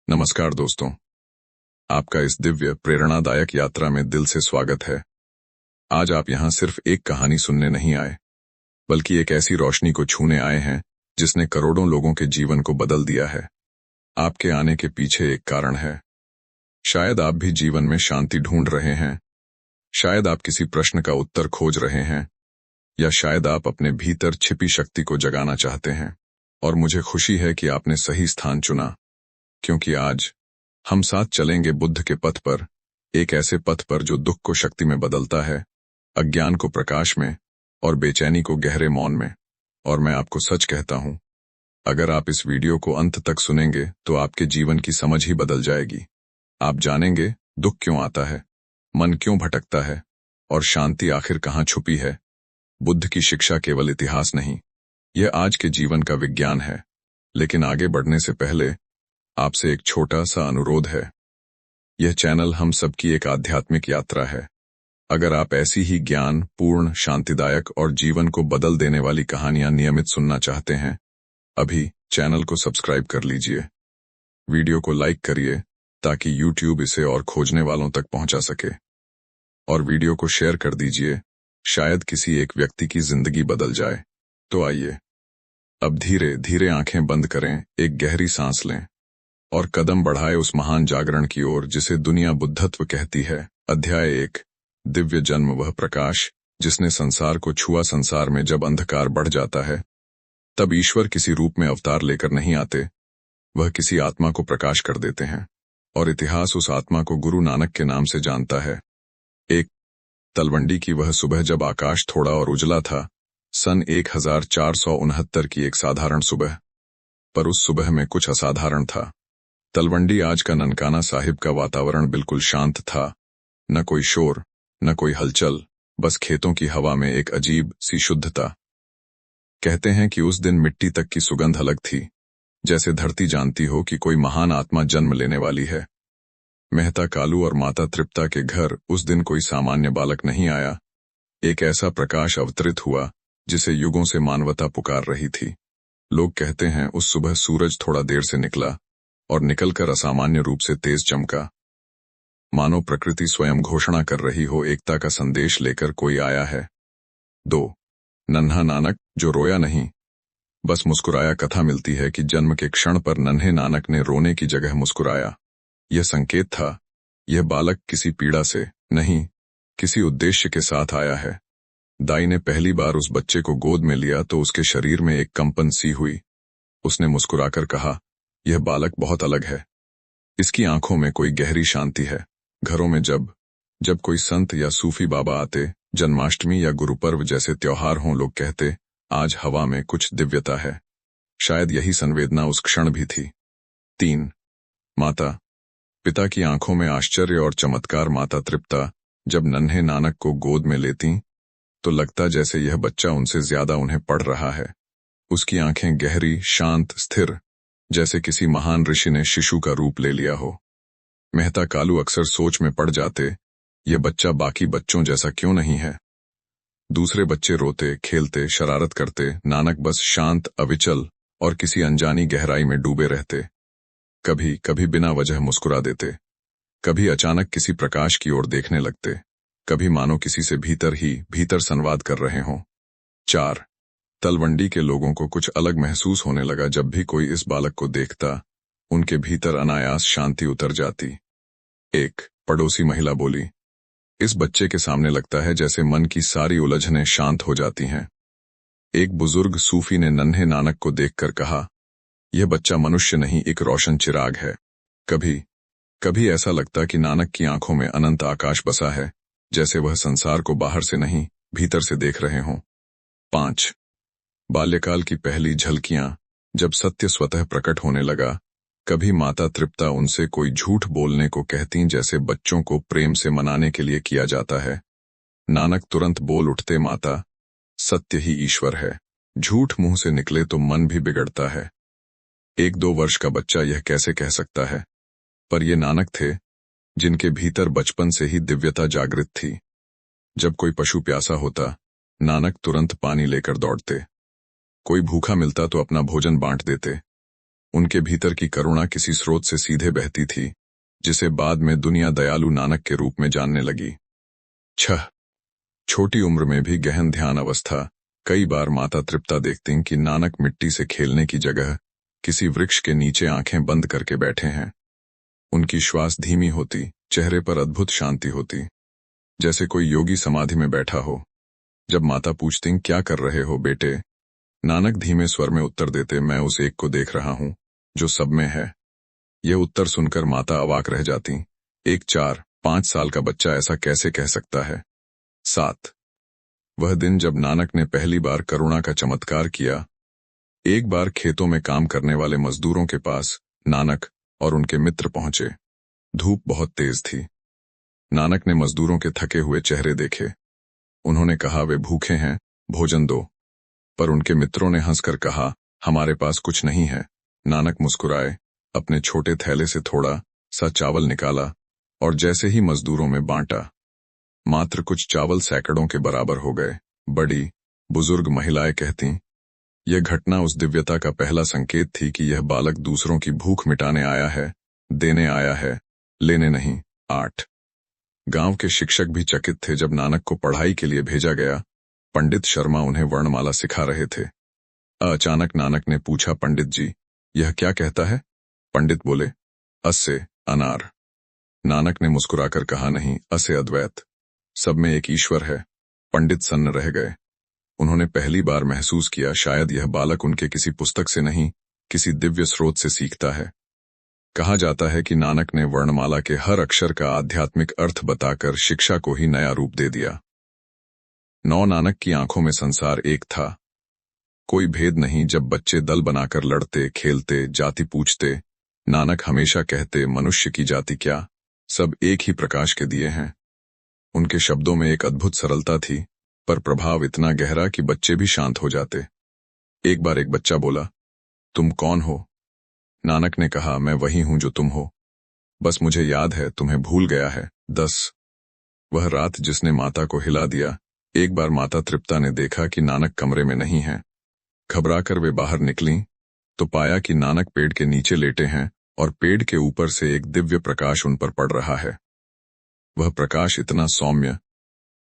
नमस्कार दोस्तों, आपका इस दिव्य प्रेरणादायक यात्रा में दिल से स्वागत है। आज आप यहाँ सिर्फ एक कहानी सुनने नहीं आए, बल्कि एक ऐसी रोशनी को छूने आए हैं जिसने करोड़ों लोगों के जीवन को बदल दिया है। आपके आने के पीछे एक कारण है। शायद आप भी जीवन में शांति ढूंढ रहे हैं, शायद आप किसी प्रश्न का उत्तर खोज रहे हैं, या शायद आप अपने भीतर छिपी शक्ति को जगाना चाहते हैं। और मुझे खुशी है कि आपने सही स्थान चुना, क्योंकि आज हम साथ चलेंगे बुद्ध के पथ पर, एक ऐसे पथ पर जो दुख को शक्ति में बदलता है, अज्ञान को प्रकाश में और बेचैनी को गहरे मौन में। और मैं आपको सच कहता हूं, अगर आप इस वीडियो को अंत तक सुनेंगे तो आपके जीवन की समझ ही बदल जाएगी। आप जानेंगे दुख क्यों आता है, मन क्यों भटकता है, और शांति आखिर कहां छुपी है। बुद्ध की शिक्षा केवल इतिहास नहीं, यह आज के जीवन का विज्ञान है। लेकिन आगे बढ़ने से पहले आपसे एक छोटा सा अनुरोध है। यह चैनल हम सबकी एक आध्यात्मिक यात्रा है। अगर आप ऐसी ही ज्ञान पूर्ण, शांतिदायक और जीवन को बदल देने वाली कहानियां नियमित सुनना चाहते हैं, अभी चैनल को सब्सक्राइब कर लीजिए। वीडियो को लाइक करिए ताकि YouTube इसे और खोजने वालों तक पहुंचा सके। और वीडियो को शेयर कर दीजिए, शायद किसी एक व्यक्ति की जिंदगी बदल जाए। तो आइए, अब धीरे धीरे आंखें बंद करें, एक गहरी सांस लें और कदम बढ़ाए उस महान जागरण की ओर जिसे दुनिया बुद्धत्व कहती है। अध्याय 1, दिव्य जन्म। वह प्रकाश जिसने संसार को छुआ। संसार में जब अंधकार बढ़ जाता है, तब ईश्वर किसी रूप में अवतार लेकर नहीं आते, वह किसी आत्मा को प्रकाश कर देते हैं। और इतिहास उस आत्मा को गुरु नानक के नाम से जानता है। एक तलवंडी की वह सुबह जब आकाश थोड़ा और उजला था, सन 1469 की एक साधारण सुबह। पर उस सुबह में कुछ असाधारण था। तलवंडी आज का ननकाना साहिब का वातावरण बिल्कुल शांत था। न कोई शोर, न कोई हलचल, बस खेतों की हवा में एक अजीब सी शुद्धता। कहते हैं कि उस दिन मिट्टी तक की सुगंध अलग थी, जैसे धरती जानती हो कि कोई महान आत्मा जन्म लेने वाली है। मेहता कालू और माता तृप्ता के घर उस दिन कोई सामान्य बालक नहीं आया। एक ऐसा प्रकाश अवतरित हुआ जिसे युगों से मानवता पुकार रही थी। लोग कहते हैं उस सुबह सूरज थोड़ा देर से निकला और निकलकर असामान्य रूप से तेज चमका, मानो प्रकृति स्वयं घोषणा कर रही हो, एकता का संदेश लेकर कोई आया है। 2 नन्हा नानक जो रोया नहीं, बस मुस्कुराया। कथा मिलती है कि जन्म के क्षण पर नन्हे नानक ने रोने की जगह मुस्कुराया। यह संकेत था, यह बालक किसी पीड़ा से नहीं, किसी उद्देश्य के साथ आया है। दाई ने पहली बार उस बच्चे को गोद में लिया तो उसके शरीर में एक कंपन सी हुई। उसने मुस्कुराकर कहा, यह बालक बहुत अलग है। इसकी आंखों में कोई गहरी शांति है। घरों में जब कोई संत या सूफी बाबा आते, जन्माष्टमी या गुरुपर्व जैसे त्योहार हों, लोग कहते, आज हवा में कुछ दिव्यता है। शायद यही संवेदना उस क्षण भी थी। 3 माता पिता की आंखों में आश्चर्य और चमत्कार। माता तृप्ता जब नन्हे नानक को गोद में लेती तो लगता जैसे यह बच्चा उनसे ज्यादा उन्हें पढ़ रहा है। उसकी आंखें गहरी, शांत, स्थिर, जैसे किसी महान ऋषि ने शिशु का रूप ले लिया हो। मेहता कालू अक्सर सोच में पड़ जाते, यह बच्चा बाकी बच्चों जैसा क्यों नहीं है। दूसरे बच्चे रोते, खेलते, शरारत करते, नानक बस शांत, अविचल और किसी अनजानी गहराई में डूबे रहते। कभी कभी बिना वजह मुस्कुरा देते, कभी अचानक किसी प्रकाश की ओर देखने लगते, कभी मानो किसी से भीतर संवाद कर रहे हों। 4 तलवंडी के लोगों को कुछ अलग महसूस होने लगा। जब भी कोई इस बालक को देखता, उनके भीतर अनायास शांति उतर जाती। एक पड़ोसी महिला बोली, इस बच्चे के सामने लगता है जैसे मन की सारी उलझनें शांत हो जाती हैं। एक बुजुर्ग सूफी ने नन्हे नानक को देखकर कहा, यह बच्चा मनुष्य नहीं, एक रोशन चिराग है। कभी कभी ऐसा लगता कि नानक की आंखों में अनंत आकाश बसा है, जैसे वह संसार को बाहर से नहीं, भीतर से देख रहे हों। 5 बाल्यकाल की पहली झलकियां, जब सत्य स्वतः प्रकट होने लगा। कभी माता तृप्ता उनसे कोई झूठ बोलने को कहती, जैसे बच्चों को प्रेम से मनाने के लिए किया जाता है। नानक तुरंत बोल उठते, माता, सत्य ही ईश्वर है। झूठ मुंह से निकले तो मन भी बिगड़ता है। 1-2 वर्ष का बच्चा यह कैसे कह सकता है, पर ये नानक थे जिनके भीतर बचपन से ही दिव्यता जागृत थी। जब कोई पशु प्यासा होता, नानक तुरंत पानी लेकर दौड़ते। कोई भूखा मिलता तो अपना भोजन बांट देते। उनके भीतर की करुणा किसी स्रोत से सीधे बहती थी, जिसे बाद में दुनिया दयालु नानक के रूप में जानने लगी। 6 छोटी उम्र में भी गहन ध्यान अवस्था। कई बार माता तृप्ता देखती कि नानक मिट्टी से खेलने की जगह किसी वृक्ष के नीचे आंखें बंद करके बैठे हैं। उनकी श्वास धीमी होती, चेहरे पर अद्भुत शांति होती, जैसे कोई योगी समाधि में बैठा हो। जब माता पूछती क्या कर रहे हो बेटे, नानक धीमे स्वर में उत्तर देते, मैं उस एक को देख रहा हूं जो सब में है। यह उत्तर सुनकर माता अवाक रह जाती। एक 4-5 साल का बच्चा ऐसा कैसे कह सकता है। 7 वह दिन जब नानक ने पहली बार करुणा का चमत्कार किया। एक बार खेतों में काम करने वाले मजदूरों के पास नानक और उनके मित्र पहुंचे। धूप बहुत तेज थी। नानक ने मजदूरों के थके हुए चेहरे देखे। उन्होंने कहा, वे भूखे हैं, भोजन दो। पर उनके मित्रों ने हंसकर कहा, हमारे पास कुछ नहीं है। नानक मुस्कुराए, अपने छोटे थैले से थोड़ा सा चावल निकाला और जैसे ही मजदूरों में बांटा, मात्र कुछ चावल सैकड़ों के बराबर हो गए। बड़ी बुजुर्ग महिलाएं कहती, यह घटना उस दिव्यता का पहला संकेत थी कि यह बालक दूसरों की भूख मिटाने आया है, देने आया है, लेने नहीं। 8 गांव के शिक्षक भी चकित थे जब नानक को पढ़ाई के लिए भेजा गया। पंडित शर्मा उन्हें वर्णमाला सिखा रहे थे। अचानक नानक ने पूछा, पंडित जी, यह क्या कहता है? पंडित बोले, अ से अनार। नानक ने मुस्कुराकर कहा, नहीं, अ से अद्वैत, सब में एक ईश्वर है। पंडित सन्न रह गए। उन्होंने पहली बार महसूस किया, शायद यह बालक उनके किसी पुस्तक से नहीं, किसी दिव्य स्रोत से सीखता है। कहा जाता है कि नानक ने वर्णमाला के हर अक्षर का आध्यात्मिक अर्थ बताकर शिक्षा को ही नया रूप दे दिया। 9 नानक की आंखों में संसार एक था। कोई भेद नहीं। जब बच्चे दल बनाकर लड़ते, खेलते, जाति पूछते, नानक हमेशा कहते, मनुष्य की जाति क्या, सब एक ही प्रकाश के दिए हैं। उनके शब्दों में एक अद्भुत सरलता थी, पर प्रभाव इतना गहरा कि बच्चे भी शांत हो जाते। एक बार एक बच्चा बोला, तुम कौन हो? नानक ने कहा, मैं वही हूं जो तुम हो, बस मुझे याद है, तुम्हें भूल गया है। 10 वह रात जिसने माता को हिला दिया। एक बार माता तृप्ता ने देखा कि नानक कमरे में नहीं है। घबराकर वे बाहर निकलीं तो पाया कि नानक पेड़ के नीचे लेटे हैं और पेड़ के ऊपर से एक दिव्य प्रकाश उन पर पड़ रहा है। वह प्रकाश इतना सौम्य,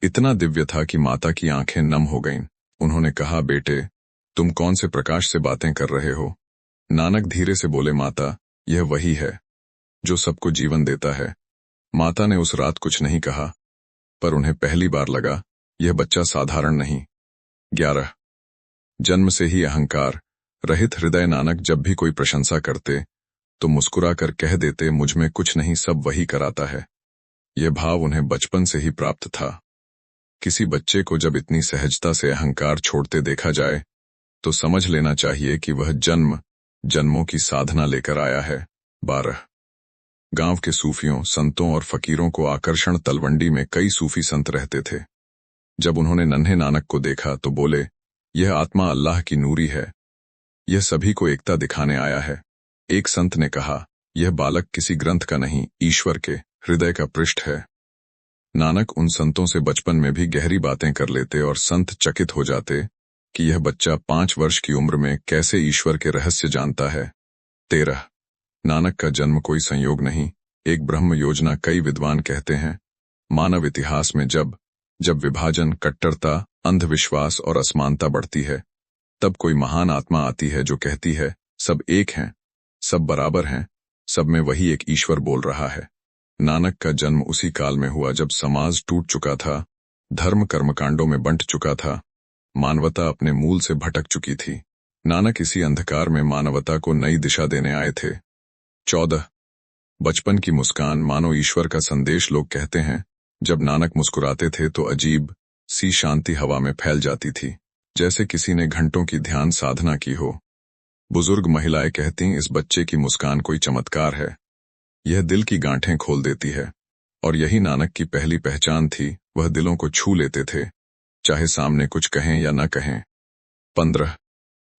इतना दिव्य था कि माता की आंखें नम हो गईं। उन्होंने कहा, बेटे, तुम कौन से प्रकाश से बातें कर रहे हो? नानक धीरे से बोले, माता, यह वही है जो सबको जीवन देता है। माता ने उस रात कुछ नहीं कहा, पर उन्हें पहली बार लगा, यह बच्चा साधारण नहीं। 11 जन्म से ही अहंकार रहित हृदय नानक जब भी कोई प्रशंसा करते तो मुस्कुराकर कह देते, मुझ में कुछ नहीं, सब वही कराता है। यह भाव उन्हें बचपन से ही प्राप्त था। किसी बच्चे को जब इतनी सहजता से अहंकार छोड़ते देखा जाए तो समझ लेना चाहिए कि वह जन्मों की साधना लेकर आया है। 12 गांव के सूफियों, संतों और फकीरों को आकर्षण तलवंडी में कई सूफी संत रहते थे। जब उन्होंने नन्हे नानक को देखा तो बोले, यह आत्मा अल्लाह की नूरी है, यह सभी को एकता दिखाने आया है। एक संत ने कहा, यह बालक किसी ग्रंथ का नहीं, ईश्वर के हृदय का पृष्ठ है। नानक उन संतों से बचपन में भी गहरी बातें कर लेते और संत चकित हो जाते कि यह बच्चा 5 वर्ष की उम्र में कैसे ईश्वर के रहस्य जानता है। 13 नानक का जन्म कोई संयोग नहीं, एक ब्रह्म योजना। कई विद्वान कहते हैं, मानव इतिहास में जब विभाजन, कट्टरता, अंधविश्वास और असमानता बढ़ती है, तब कोई महान आत्मा आती है जो कहती है, सब एक हैं, सब बराबर हैं, सब में वही एक ईश्वर बोल रहा है। नानक का जन्म उसी काल में हुआ जब समाज टूट चुका था, धर्म कर्मकांडों में बंट चुका था, मानवता अपने मूल से भटक चुकी थी। नानक इसी अंधकार में मानवता को नई दिशा देने आए थे। 14 बचपन की मुस्कान मानो ईश्वर का संदेश। लोग कहते हैं, जब नानक मुस्कुराते थे तो अजीब सी शांति हवा में फैल जाती थी, जैसे किसी ने घंटों की ध्यान साधना की हो। बुजुर्ग महिलाएं कहती, इस बच्चे की मुस्कान कोई चमत्कार है, यह दिल की गांठें खोल देती है। और यही नानक की पहली पहचान थी, वह दिलों को छू लेते थे, चाहे सामने कुछ कहें या न कहें। 15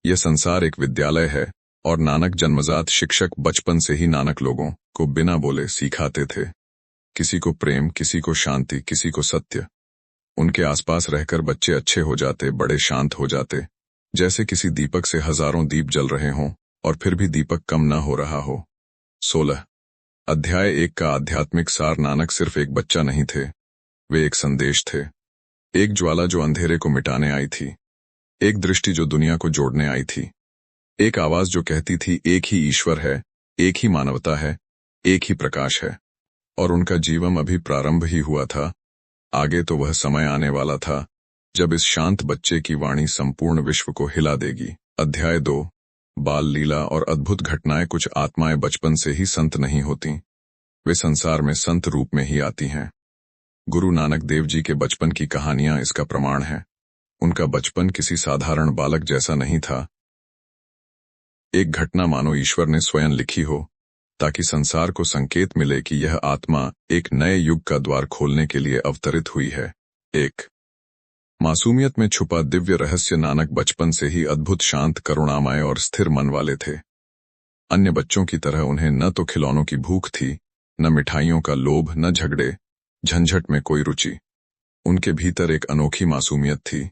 यह संसार एक विद्यालय है और नानक जन्मजात शिक्षक। बचपन से ही नानक लोगों को बिना बोले सिखाते थे, किसी को प्रेम, किसी को शांति, किसी को सत्य। उनके आसपास रहकर बच्चे अच्छे हो जाते, बड़े शांत हो जाते, जैसे किसी दीपक से हजारों दीप जल रहे हों। और फिर भी दीपक कम न हो रहा हो। 16 अध्याय 1 का आध्यात्मिक सार। नानक सिर्फ एक बच्चा नहीं थे, वे एक संदेश थे। एक ज्वाला जो अंधेरे को मिटाने आई थी, एक दृष्टि जो दुनिया को जोड़ने आई थी, एक आवाज जो कहती थी एक ही ईश्वर है, एक ही मानवता है, एक ही प्रकाश है। और उनका जीवन अभी प्रारंभ ही हुआ था। आगे तो वह समय आने वाला था जब इस शांत बच्चे की वाणी संपूर्ण विश्व को हिला देगी। अध्याय 2 बाल लीला और अद्भुत घटनाएं। कुछ आत्माएं बचपन से ही संत नहीं होती, वे संसार में संत रूप में ही आती हैं। गुरु नानक देव जी के बचपन की कहानियां इसका प्रमाण है। उनका बचपन किसी साधारण बालक जैसा नहीं था। एक घटना मानो ईश्वर ने स्वयं लिखी हो, ताकि संसार को संकेत मिले कि यह आत्मा एक नए युग का द्वार खोलने के लिए अवतरित हुई है। एक मासूमियत में छुपा दिव्य रहस्य। नानक बचपन से ही अद्भुत, शांत, करुणामय और स्थिर मन वाले थे। अन्य बच्चों की तरह उन्हें न तो खिलौनों की भूख थी, न मिठाइयों का लोभ, न झगड़े झंझट में कोई रुचि। उनके भीतर एक अनोखी मासूमियत थी,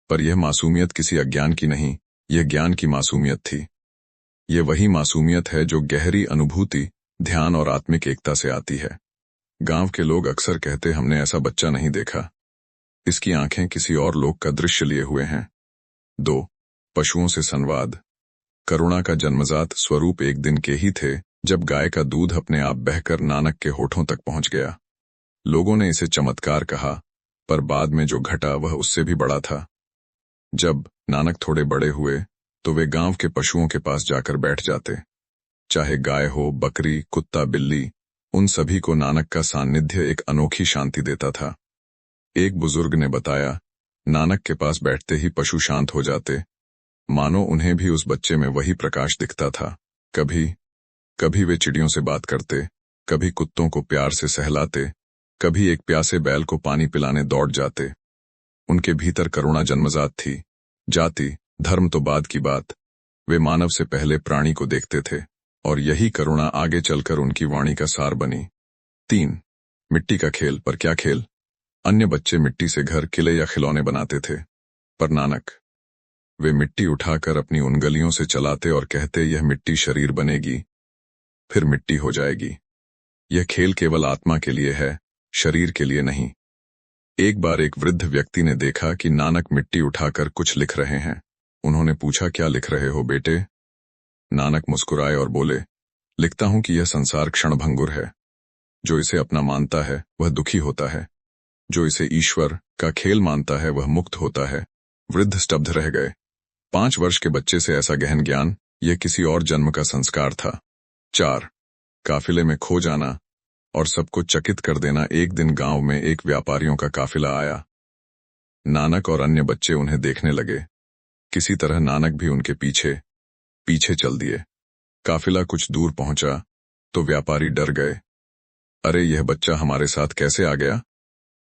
पर यह मासूमियत किसी अज्ञान की नहीं, यह ज्ञान की मासूमियत थी। ये वही मासूमियत है जो गहरी अनुभूति, ध्यान और आत्मिक एकता से आती है। गांव के लोग अक्सर कहते, हमने ऐसा बच्चा नहीं देखा, इसकी आंखें किसी और लोक का दृश्य लिए हुए हैं। 2 पशुओं से संवाद। करुणा का जन्मजात स्वरूप एक दिन के ही थे जब गाय का दूध अपने आप बहकर नानक के होठों तक पहुंच गया। लोगों ने इसे चमत्कार कहा, पर बाद में जो घटा वह उससे भी बड़ा था। जब नानक थोड़े बड़े हुए तो वे गांव के पशुओं के पास जाकर बैठ जाते। चाहे गाय हो, बकरी, कुत्ता, बिल्ली, उन सभी को नानक का सानिध्य एक अनोखी शांति देता था। एक बुजुर्ग ने बताया, नानक के पास बैठते ही पशु शांत हो जाते, मानो उन्हें भी उस बच्चे में वही प्रकाश दिखता था। कभी कभी वे चिड़ियों से बात करते, कभी कुत्तों को प्यार से सहलाते, कभी एक प्यासे बैल को पानी पिलाने दौड़ जाते। उनके भीतर करुणा जन्मजात थी। जाति धर्म तो बाद की बात, वे मानव से पहले प्राणी को देखते थे, और यही करुणा आगे चलकर उनकी वाणी का सार बनी। 3 मिट्टी का खेल। पर क्या खेल! अन्य बच्चे मिट्टी से घर, किले या खिलौने बनाते थे, पर नानक, वे मिट्टी उठाकर अपनी उंगलियों से चलाते और कहते, यह मिट्टी शरीर बनेगी, फिर मिट्टी हो जाएगी। यह खेल केवल आत्मा के लिए है, शरीर के लिए नहीं। एक बार एक वृद्ध व्यक्ति ने देखा कि नानक मिट्टी उठाकर कुछ लिख रहे हैं। उन्होंने पूछा, क्या लिख रहे हो बेटे? नानक मुस्कुराए और बोले, लिखता हूं कि यह संसार क्षणभंगुर है। जो इसे अपना मानता है वह दुखी होता है, जो इसे ईश्वर का खेल मानता है वह मुक्त होता है। वृद्ध स्तब्ध रह गए। 5 वर्ष के बच्चे से ऐसा गहन ज्ञान, यह किसी और जन्म का संस्कार था। 4 काफिले में खो जाना और सबको चकित कर देना। एक दिन गांव में एक व्यापारियों का काफिला आया। नानक और अन्य बच्चे उन्हें देखने लगे। किसी तरह नानक भी उनके पीछे पीछे चल दिए। काफिला कुछ दूर पहुंचा तो व्यापारी डर गए। अरे, यह बच्चा हमारे साथ कैसे आ गया?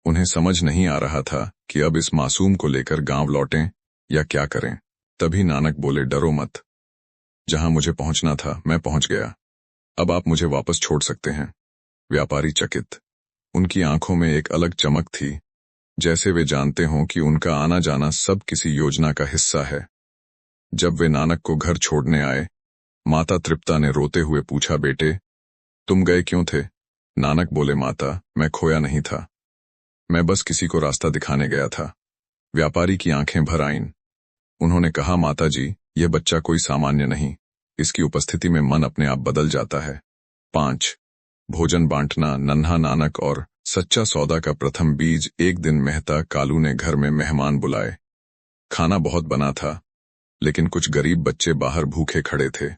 उन्हें समझ नहीं आ रहा था कि अब इस मासूम को लेकर गांव लौटें या क्या करें। तभी नानक बोले, डरो मत, जहां मुझे पहुंचना था मैं पहुंच गया, अब आप मुझे वापस छोड़ सकते हैं। व्यापारी चकित, उनकी आंखों में एक अलग चमक थी, जैसे वे जानते हों कि उनका आना जाना सब किसी योजना का हिस्सा है। जब वे नानक को घर छोड़ने आए, माता तृप्ता ने रोते हुए पूछा, बेटे तुम गए क्यों थे? नानक बोले, माता, मैं खोया नहीं था, मैं बस किसी को रास्ता दिखाने गया था। व्यापारी की आंखें भर आईं। उन्होंने कहा, माता जी, यह बच्चा कोई सामान्य नहीं, इसकी उपस्थिति में मन अपने आप बदल जाता है। 5 भोजन बांटना। नन्हा नानक और सच्चा सौदा का प्रथम बीज। एक दिन मेहता कालू ने घर में मेहमान बुलाए। खाना बहुत बना था, लेकिन कुछ गरीब बच्चे बाहर भूखे खड़े थे।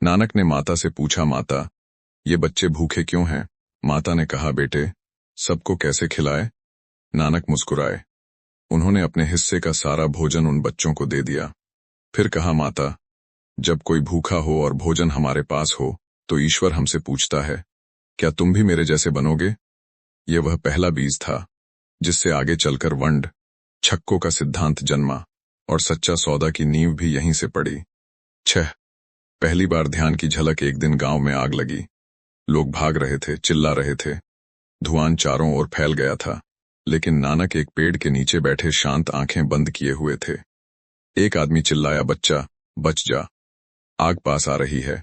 नानक ने माता से पूछा, माता, ये बच्चे भूखे क्यों हैं? माता ने कहा, बेटे सबको कैसे खिलाए? नानक मुस्कुराए। उन्होंने अपने हिस्से का सारा भोजन उन बच्चों को दे दिया। फिर कहा, माता, जब कोई भूखा हो और भोजन हमारे पास हो तो ईश्वर हमसे पूछता है, क्या तुम भी मेरे जैसे बनोगे? यह वह पहला बीज था जिससे आगे चलकर वंड छक्कों का सिद्धांत जन्मा, और सच्चा सौदा की नींव भी यहीं से पड़ी। 6 पहली बार ध्यान की झलक। एक दिन गांव में आग लगी। लोग भाग रहे थे, चिल्ला रहे थे, धुआं चारों ओर फैल गया था, लेकिन नानक एक पेड़ के नीचे बैठे शांत, आंखें बंद किए हुए थे। एक आदमी चिल्लाया, बच्चा बच जा। आग पास आ रही है।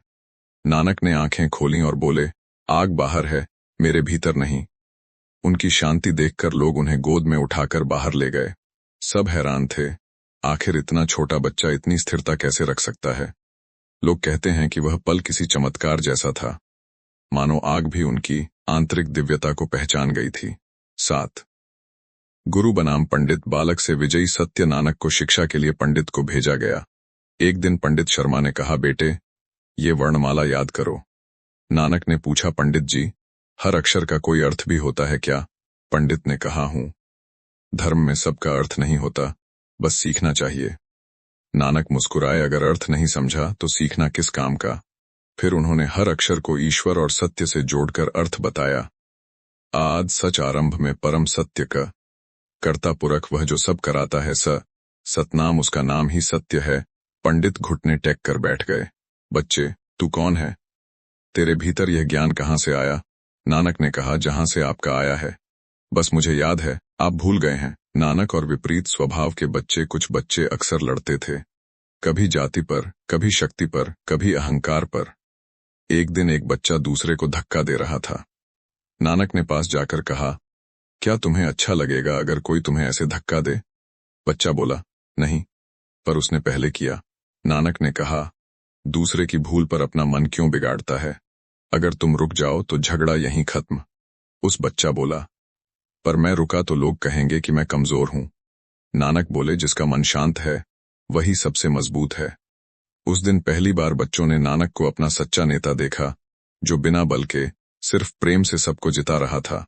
नानक ने आंखें खोलीं और बोले, आग बाहर है, मेरे भीतर नहीं। उनकी शांति देखकर लोग उन्हें गोद में उठाकर बाहर ले गए। सब हैरान थे, आखिर इतना छोटा बच्चा इतनी स्थिरता कैसे रख सकता है। लोग कहते हैं कि वह पल किसी चमत्कार जैसा था, मानो आग भी उनकी आंतरिक दिव्यता को पहचान गई थी। 7 गुरु बनाम पंडित। बालक से विजयी सत्य नानक को शिक्षा के लिए पंडित को भेजा गया। एक दिन पंडित शर्मा ने कहा, बेटे, ये वर्णमाला याद करो। नानक ने पूछा, पंडित जी, हर अक्षर का कोई अर्थ भी होता है क्या? पंडित ने कहा, हूं। धर्म में सबका अर्थ नहीं होता, बस सीखना चाहिए। नानक मुस्कुराए, अगर अर्थ नहीं समझा तो सीखना किस काम का। फिर उन्होंने हर अक्षर को ईश्वर और सत्य से जोड़कर अर्थ बताया। आद सच आरंभ में परम सत्य का कर्ता पुरख, वह जो सब कराता है, सतनाम उसका नाम ही सत्य है। पंडित घुटने टेक कर बैठ गए। बच्चे, तू कौन है? तेरे भीतर यह ज्ञान कहां से आया? नानक ने कहा, जहां से आपका आया है। बस मुझे याद है, आप भूल गए हैं। नानक और विपरीत स्वभाव के बच्चे, कुछ बच्चे अक्सर लड़ते थे, कभी जाति पर, कभी शक्ति पर, कभी अहंकार पर। एक दिन एक बच्चा दूसरे को धक्का दे रहा था। नानक ने पास जाकर कहा, क्या तुम्हें अच्छा लगेगा अगर कोई तुम्हें ऐसे धक्का दे? बच्चा बोला, नहीं, पर उसने पहले किया। नानक ने कहा, दूसरे की भूल पर अपना मन क्यों बिगाड़ता है? अगर तुम रुक जाओ तो झगड़ा यहीं खत्म। उस बच्चा बोला, पर मैं रुका तो लोग कहेंगे कि मैं कमजोर हूं। नानक बोले, जिसका मन शांत है वही सबसे मजबूत है। उस दिन पहली बार बच्चों ने नानक को अपना सच्चा नेता देखा, जो बिना बल के सिर्फ प्रेम से सबको जिता रहा था।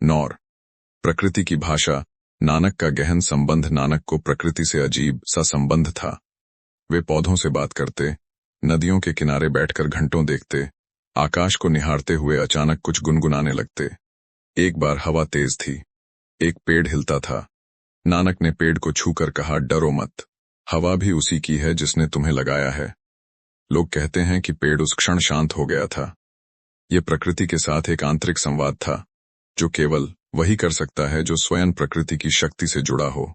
9 प्रकृति की भाषा। नानक का गहन संबंध। नानक को प्रकृति से अजीब सा संबंध था। वे पौधों से बात करते, नदियों के किनारे बैठकर घंटों देखते, आकाश को निहारते हुए अचानक कुछ गुनगुनाने लगते। एक बार हवा तेज थी, एक पेड़ हिलता था। नानक ने पेड़ को छूकर कहा, डरो मत, हवा भी उसी की है जिसने तुम्हें लगाया है। लोग कहते हैं कि पेड़ उस क्षण शांत हो गया था। यह प्रकृति के साथ एक आंतरिक संवाद था, जो केवल वही कर सकता है जो स्वयं प्रकृति की शक्ति से जुड़ा हो।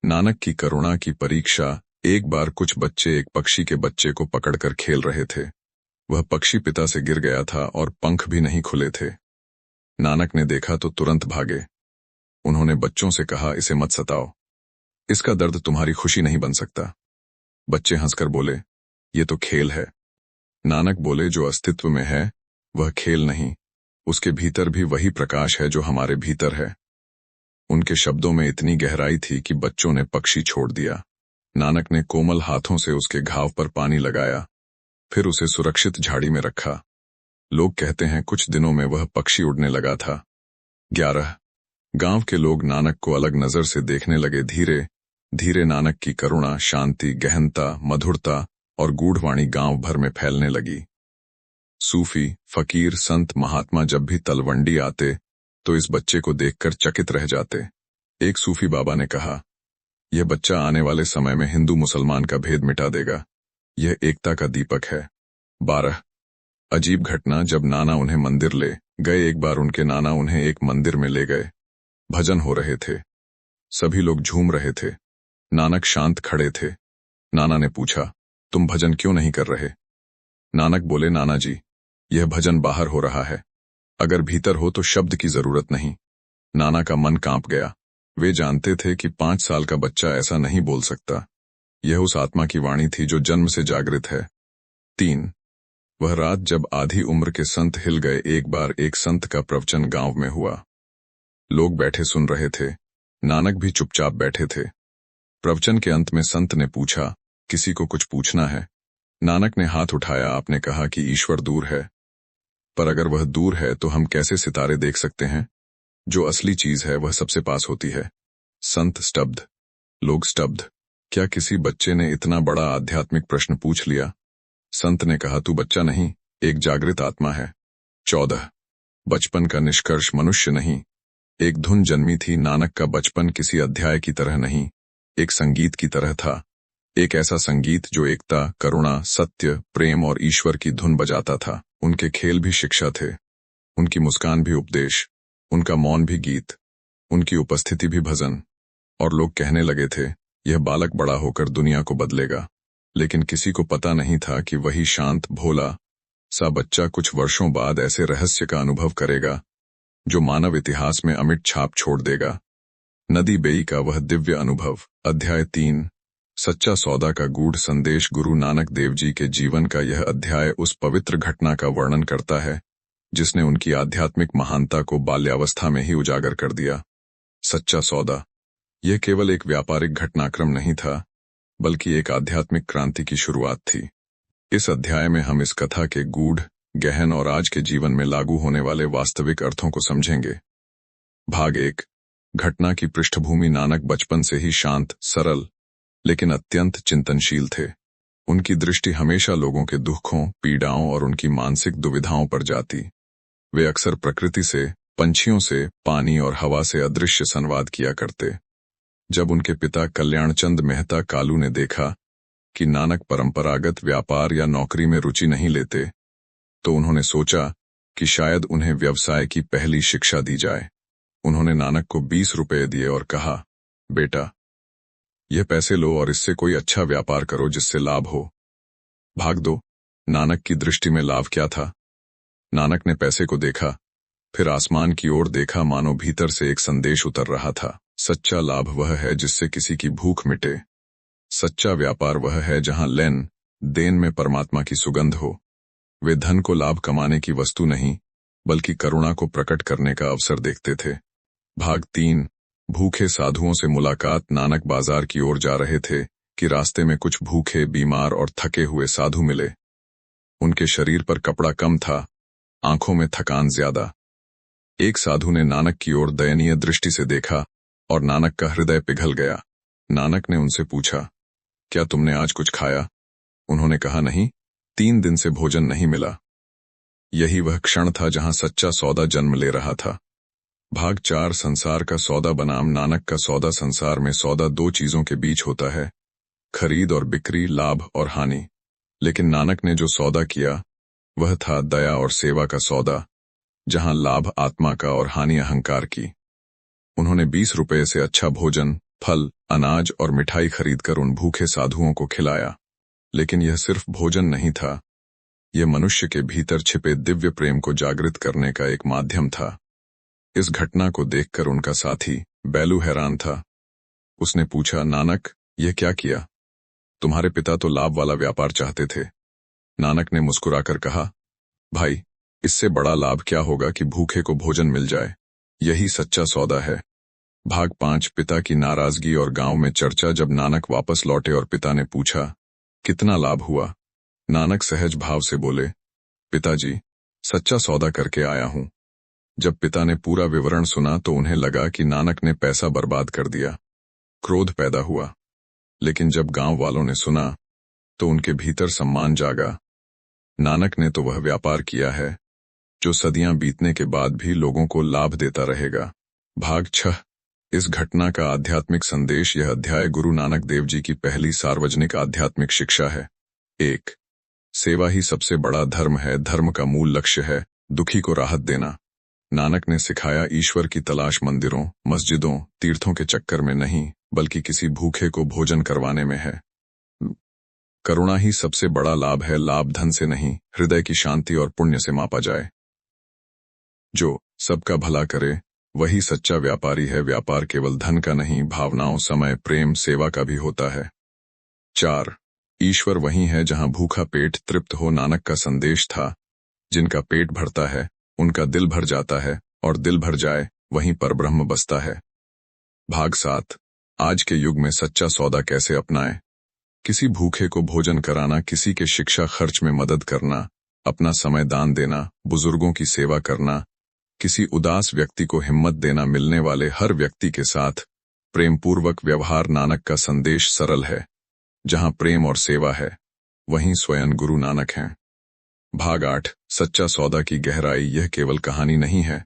नानक की करुणा की परीक्षा। एक बार कुछ बच्चे एक पक्षी के बच्चे को पकड़कर खेल रहे थे। वह पक्षी पिता से गिर गया था और पंख भी नहीं खुले थे। नानक ने देखा तो तुरंत भागे। उन्होंने बच्चों से कहा, इसे मत सताओ, इसका दर्द तुम्हारी खुशी नहीं बन सकता। बच्चे हंसकर बोले, ये तो खेल है। नानक बोले, जो अस्तित्व में है वह खेल नहीं, उसके भीतर भी वही प्रकाश है जो हमारे भीतर है। उनके शब्दों में इतनी गहराई थी कि बच्चों ने पक्षी छोड़ दिया। नानक ने कोमल हाथों से उसके घाव पर पानी लगाया, फिर उसे सुरक्षित झाड़ी में रखा। लोग कहते हैं कुछ दिनों में वह पक्षी उड़ने लगा था। 11 गांव के लोग नानक को अलग नजर से देखने लगे। धीरे धीरे नानक की करुणा, शांति, गहनता, मधुरता और गूढ़वाणी गांव भर में फैलने लगी। सूफी, फकीर, संत, महात्मा जब भी तलवंडी आते तो इस बच्चे को देखकर चकित रह जाते। एक सूफी बाबा ने कहा, यह बच्चा आने वाले समय में हिंदू मुसलमान का भेद मिटा देगा। यह एकता का दीपक है। 12 अजीब घटना। जब नाना उन्हें मंदिर ले गए, एक बार उनके नाना उन्हें एक मंदिर में ले गए। भजन हो रहे थे, सभी लोग झूम रहे थे। नानक शांत खड़े थे। नाना ने पूछा, तुम भजन क्यों नहीं कर रहे? नानक बोले, नाना जी, यह भजन बाहर हो रहा है, अगर भीतर हो तो शब्द की जरूरत नहीं। नाना का मन कांप गया। वे जानते थे कि 5 साल का बच्चा ऐसा नहीं बोल सकता। यह उस आत्मा की वाणी थी जो जन्म से जागृत है। 3 वह रात जब आधी उम्र के संत हिल गए। एक बार एक संत का प्रवचन गांव में हुआ। लोग बैठे सुन रहे थे, नानक भी चुपचाप बैठे थे। प्रवचन के अंत में संत ने पूछा, किसी को कुछ पूछना है? नानक ने हाथ उठाया। आपने कहा कि ईश्वर दूर है, पर अगर वह दूर है तो हम कैसे सितारे देख सकते हैं? जो असली चीज है वह सबसे पास होती है। संत स्तब्ध, लोग स्तब्ध। क्या किसी बच्चे ने इतना बड़ा आध्यात्मिक प्रश्न पूछ लिया? संत ने कहा, तू बच्चा नहीं, एक जागृत आत्मा है। 14 बचपन का निष्कर्ष। मनुष्य नहीं, एक धुन जन्मी थी। नानक का बचपन किसी अध्याय की तरह नहीं, एक संगीत की तरह था। एक ऐसा संगीत जो एकता, करुणा, सत्य, प्रेम और ईश्वर की धुन बजाता था। उनके खेल भी शिक्षा थे, उनकी मुस्कान भी उपदेश, उनका मौन भी गीत, उनकी उपस्थिति भी भजन। और लोग कहने लगे थे, यह बालक बड़ा होकर दुनिया को बदलेगा। लेकिन किसी को पता नहीं था कि वही शांत भोला सा बच्चा कुछ वर्षों बाद ऐसे रहस्य का अनुभव करेगा जो मानव इतिहास में अमिट छाप छोड़ देगा। नदी बेई का वह दिव्य अनुभव। अध्याय 3। सच्चा सौदा का गूढ़ संदेश। गुरु नानक देव जी के जीवन का यह अध्याय उस पवित्र घटना का वर्णन करता है जिसने उनकी आध्यात्मिक महानता को बाल्यावस्था में ही उजागर कर दिया। सच्चा सौदा यह केवल एक व्यापारिक घटनाक्रम नहीं था, बल्कि एक आध्यात्मिक क्रांति की शुरुआत थी। इस अध्याय में हम इस कथा के गूढ़, गहन और आज के जीवन में लागू होने वाले वास्तविक अर्थों को समझेंगे। भाग 1। घटना की पृष्ठभूमि। नानक बचपन से ही शांत, सरल लेकिन अत्यंत चिंतनशील थे। उनकी दृष्टि हमेशा लोगों के दुखों, पीड़ाओं और उनकी मानसिक दुविधाओं पर जाती। वे अक्सर प्रकृति से, पंछियों से, पानी और हवा से अदृश्य संवाद किया करते। जब उनके पिता कल्याणचंद मेहता कालू ने देखा कि नानक परंपरागत व्यापार या नौकरी में रुचि नहीं लेते, तो उन्होंने सोचा कि शायद उन्हें व्यवसाय की पहली शिक्षा दी जाए। उन्होंने नानक को 20 रुपए दिए और कहा, बेटा, यह पैसे लो और इससे कोई अच्छा व्यापार करो जिससे लाभ हो। भाग 2। नानक की दृष्टि में लाभ क्या था? नानक ने पैसे को देखा, फिर आसमान की ओर देखा, मानो भीतर से एक संदेश उतर रहा था। सच्चा लाभ वह है जिससे किसी की भूख मिटे। सच्चा व्यापार वह है जहां लेन देन में परमात्मा की सुगंध हो। वे धन को लाभ कमाने की वस्तु नहीं, बल्कि करुणा को प्रकट करने का अवसर देखते थे। भाग 3। भूखे साधुओं से मुलाकात। नानक बाजार की ओर जा रहे थे कि रास्ते में कुछ भूखे, बीमार और थके हुए साधु मिले। उनके शरीर पर कपड़ा कम था, आंखों में थकान ज्यादा। एक साधु ने नानक की ओर दयनीय दृष्टि से देखा और नानक का हृदय पिघल गया। नानक ने उनसे पूछा, क्या तुमने आज कुछ खाया? उन्होंने कहा, नहीं, 3 दिन से भोजन नहीं मिला। यही वह क्षण था जहां सच्चा सौदा जन्म ले रहा था। भाग 4। संसार का सौदा बनाम नानक का सौदा। संसार में सौदा 2 चीजों के बीच होता है, खरीद और बिक्री, लाभ और हानि। लेकिन नानक ने जो सौदा किया वह था दया और सेवा का सौदा, जहां लाभ आत्मा का और हानि अहंकार की। उन्होंने 20 रुपए से अच्छा भोजन, फल, अनाज और मिठाई खरीदकर उन भूखे साधुओं को खिलाया। लेकिन यह सिर्फ भोजन नहीं था, यह मनुष्य के भीतर छिपे दिव्य प्रेम को जागृत करने का एक माध्यम था। इस घटना को देखकर उनका साथी बैलू हैरान था। उसने पूछा, नानक, यह क्या किया? तुम्हारे पिता तो लाभ वाला व्यापार चाहते थे। नानक ने मुस्कुराकर कहा, भाई, इससे बड़ा लाभ क्या होगा कि भूखे को भोजन मिल जाए। यही सच्चा सौदा है। भाग 5। पिता की नाराजगी और गांव में चर्चा। जब नानक वापस लौटे और पिता ने पूछा, कितना लाभ हुआ? नानक सहज भाव से बोले, पिताजी, सच्चा सौदा करके आया हूं। जब पिता ने पूरा विवरण सुना तो उन्हें लगा कि नानक ने पैसा बर्बाद कर दिया। क्रोध पैदा हुआ। लेकिन जब गांव वालों ने सुना तो उनके भीतर सम्मान जागा। नानक ने तो वह व्यापार किया है जो सदियां बीतने के बाद भी लोगों को लाभ देता रहेगा। भाग 6। इस घटना का आध्यात्मिक संदेश। यह अध्याय गुरु नानक देव जी की पहली सार्वजनिक आध्यात्मिक शिक्षा है। 1। सेवा ही सबसे बड़ा धर्म है। धर्म का मूल लक्ष्य है दुखी को राहत देना। नानक ने सिखाया, ईश्वर की तलाश मंदिरों, मस्जिदों, तीर्थों के चक्कर में नहीं, बल्कि किसी भूखे को भोजन करवाने में है। करुणा ही सबसे बड़ा लाभ है। लाभ धन से नहीं, हृदय की शांति और पुण्य से मापा जाए। जो सबका भला करे वही सच्चा व्यापारी है। व्यापार केवल धन का नहीं, भावनाओं, समय, प्रेम, सेवा का भी होता है। 4। ईश्वर वही है जहां भूखा पेट तृप्त हो। नानक का संदेश था, जिनका पेट भरता है उनका दिल भर जाता है, और दिल भर जाए वहीं पर ब्रह्म बसता है। भाग 7। आज के युग में सच्चा सौदा कैसे अपनाएं। किसी भूखे को भोजन कराना, किसी के शिक्षा खर्च में मदद करना, अपना समय दान देना, बुजुर्गों की सेवा करना, किसी उदास व्यक्ति को हिम्मत देना, मिलने वाले हर व्यक्ति के साथ प्रेमपूर्वक व्यवहार। नानक का संदेश सरल है। जहां प्रेम और सेवा है वहीं स्वयं गुरु नानक हैं। भाग 8। सच्चा सौदा की गहराई। यह केवल कहानी नहीं है।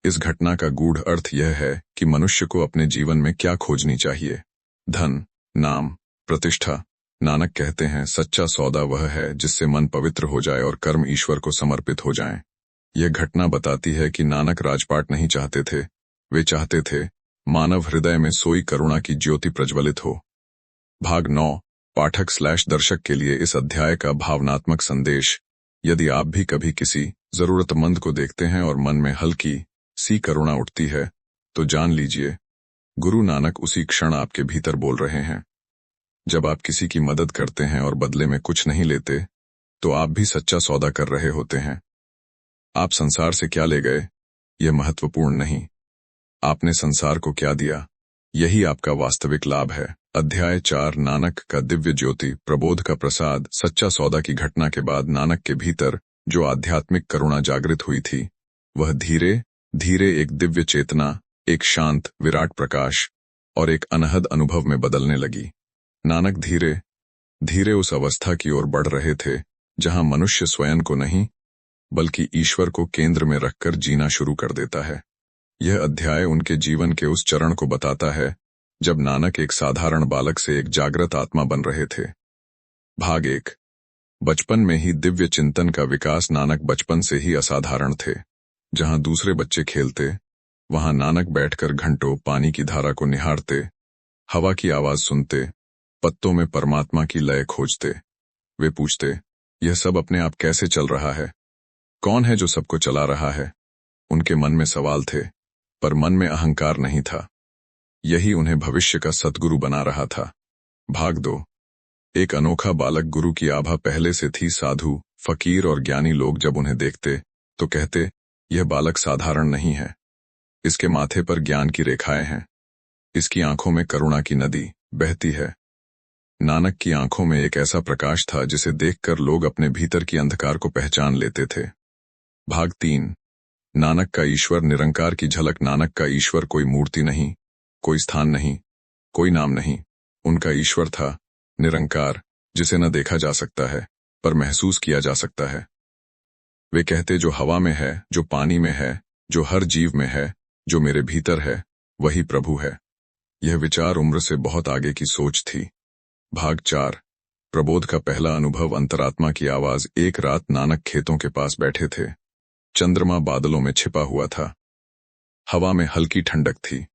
इस घटना का गूढ़ अर्थ यह है कि मनुष्य को अपने जीवन में क्या खोजनी चाहिए। धन, नाम, प्रतिष्ठा। नानक कहते हैं, सच्चा सौदा वह है जिससे मन पवित्र हो जाए और कर्म ईश्वर को समर्पित हो जाएं। यह घटना बताती है कि नानक राजपाट नहीं चाहते थे, वे चाहते थे मानव हृदय में सोई करुणा की ज्योति प्रज्वलित हो। भाग 9। पाठक/दर्शक के लिए इस अध्याय का भावनात्मक संदेश: यदि आप भी कभी किसी जरूरतमंद को देखते हैं और मन में हल्की सी करुणा उठती है, तो जान लीजिए गुरु नानक उसी क्षण आपके भीतर बोल रहे हैं। जब आप किसी की मदद करते हैं और बदले में कुछ नहीं लेते, तो आप भी सच्चा सौदा कर रहे होते हैं। आप संसार से क्या ले गए, यह महत्वपूर्ण नहीं, आपने संसार को क्या दिया, यही आपका वास्तविक लाभ है। अध्याय 4 नानक का दिव्य ज्योति प्रबोध का प्रसाद। सच्चा सौदा की घटना के बाद नानक के भीतर जो आध्यात्मिक करुणा जागृत हुई थी, वह धीरे धीरे एक दिव्य चेतना, एक शांत विराट प्रकाश और एक अनहद अनुभव में बदलने लगी। नानक धीरे धीरे उस अवस्था की ओर बढ़ रहे थे जहां मनुष्य स्वयं को नहीं बल्कि ईश्वर को केंद्र में रखकर जीना शुरू कर देता है। यह अध्याय उनके जीवन के उस चरण को बताता है जब नानक एक साधारण बालक से एक जागृत आत्मा बन रहे थे। भाग 1। बचपन में ही दिव्य चिंतन का विकास। नानक बचपन से ही असाधारण थे। जहां दूसरे बच्चे खेलते, वहां नानक बैठकर घंटों पानी की धारा को निहारते, हवा की आवाज सुनते, पत्तों में परमात्मा की लय खोजते। वे पूछते, यह सब अपने आप कैसे चल रहा है? कौन है जो सबको चला रहा है? उनके मन में सवाल थे, पर मन में अहंकार नहीं था। यही उन्हें भविष्य का सद्गुरु बना रहा था। भाग 2। एक अनोखा बालक। गुरु की आभा पहले से थी। साधु, फकीर और ज्ञानी लोग जब उन्हें देखते तो कहते, यह बालक साधारण नहीं है। इसके माथे पर ज्ञान की रेखाएं हैं, इसकी आंखों में करुणा की नदी बहती है। नानक की आंखों में एक ऐसा प्रकाश था जिसे देखकर लोग अपने भीतर की अंधकार को पहचान लेते थे। भाग 3। नानक का ईश्वर। निरंकार की झलक। नानक का ईश्वर कोई मूर्ति नहीं, कोई स्थान नहीं, कोई नाम नहीं। उनका ईश्वर था निरंकार, जिसे न देखा जा सकता है पर महसूस किया जा सकता है। वे कहते, जो हवा में है, जो पानी में है, जो हर जीव में है, जो मेरे भीतर है, वही प्रभु है। यह विचार उम्र से बहुत आगे की सोच थी। भाग 4। प्रबोध का पहला अनुभव। अंतरात्मा की आवाज। एक रात नानक खेतों के पास बैठे थे। चंद्रमा बादलों में छिपा हुआ था। हवा में हल्की ठंडक थी।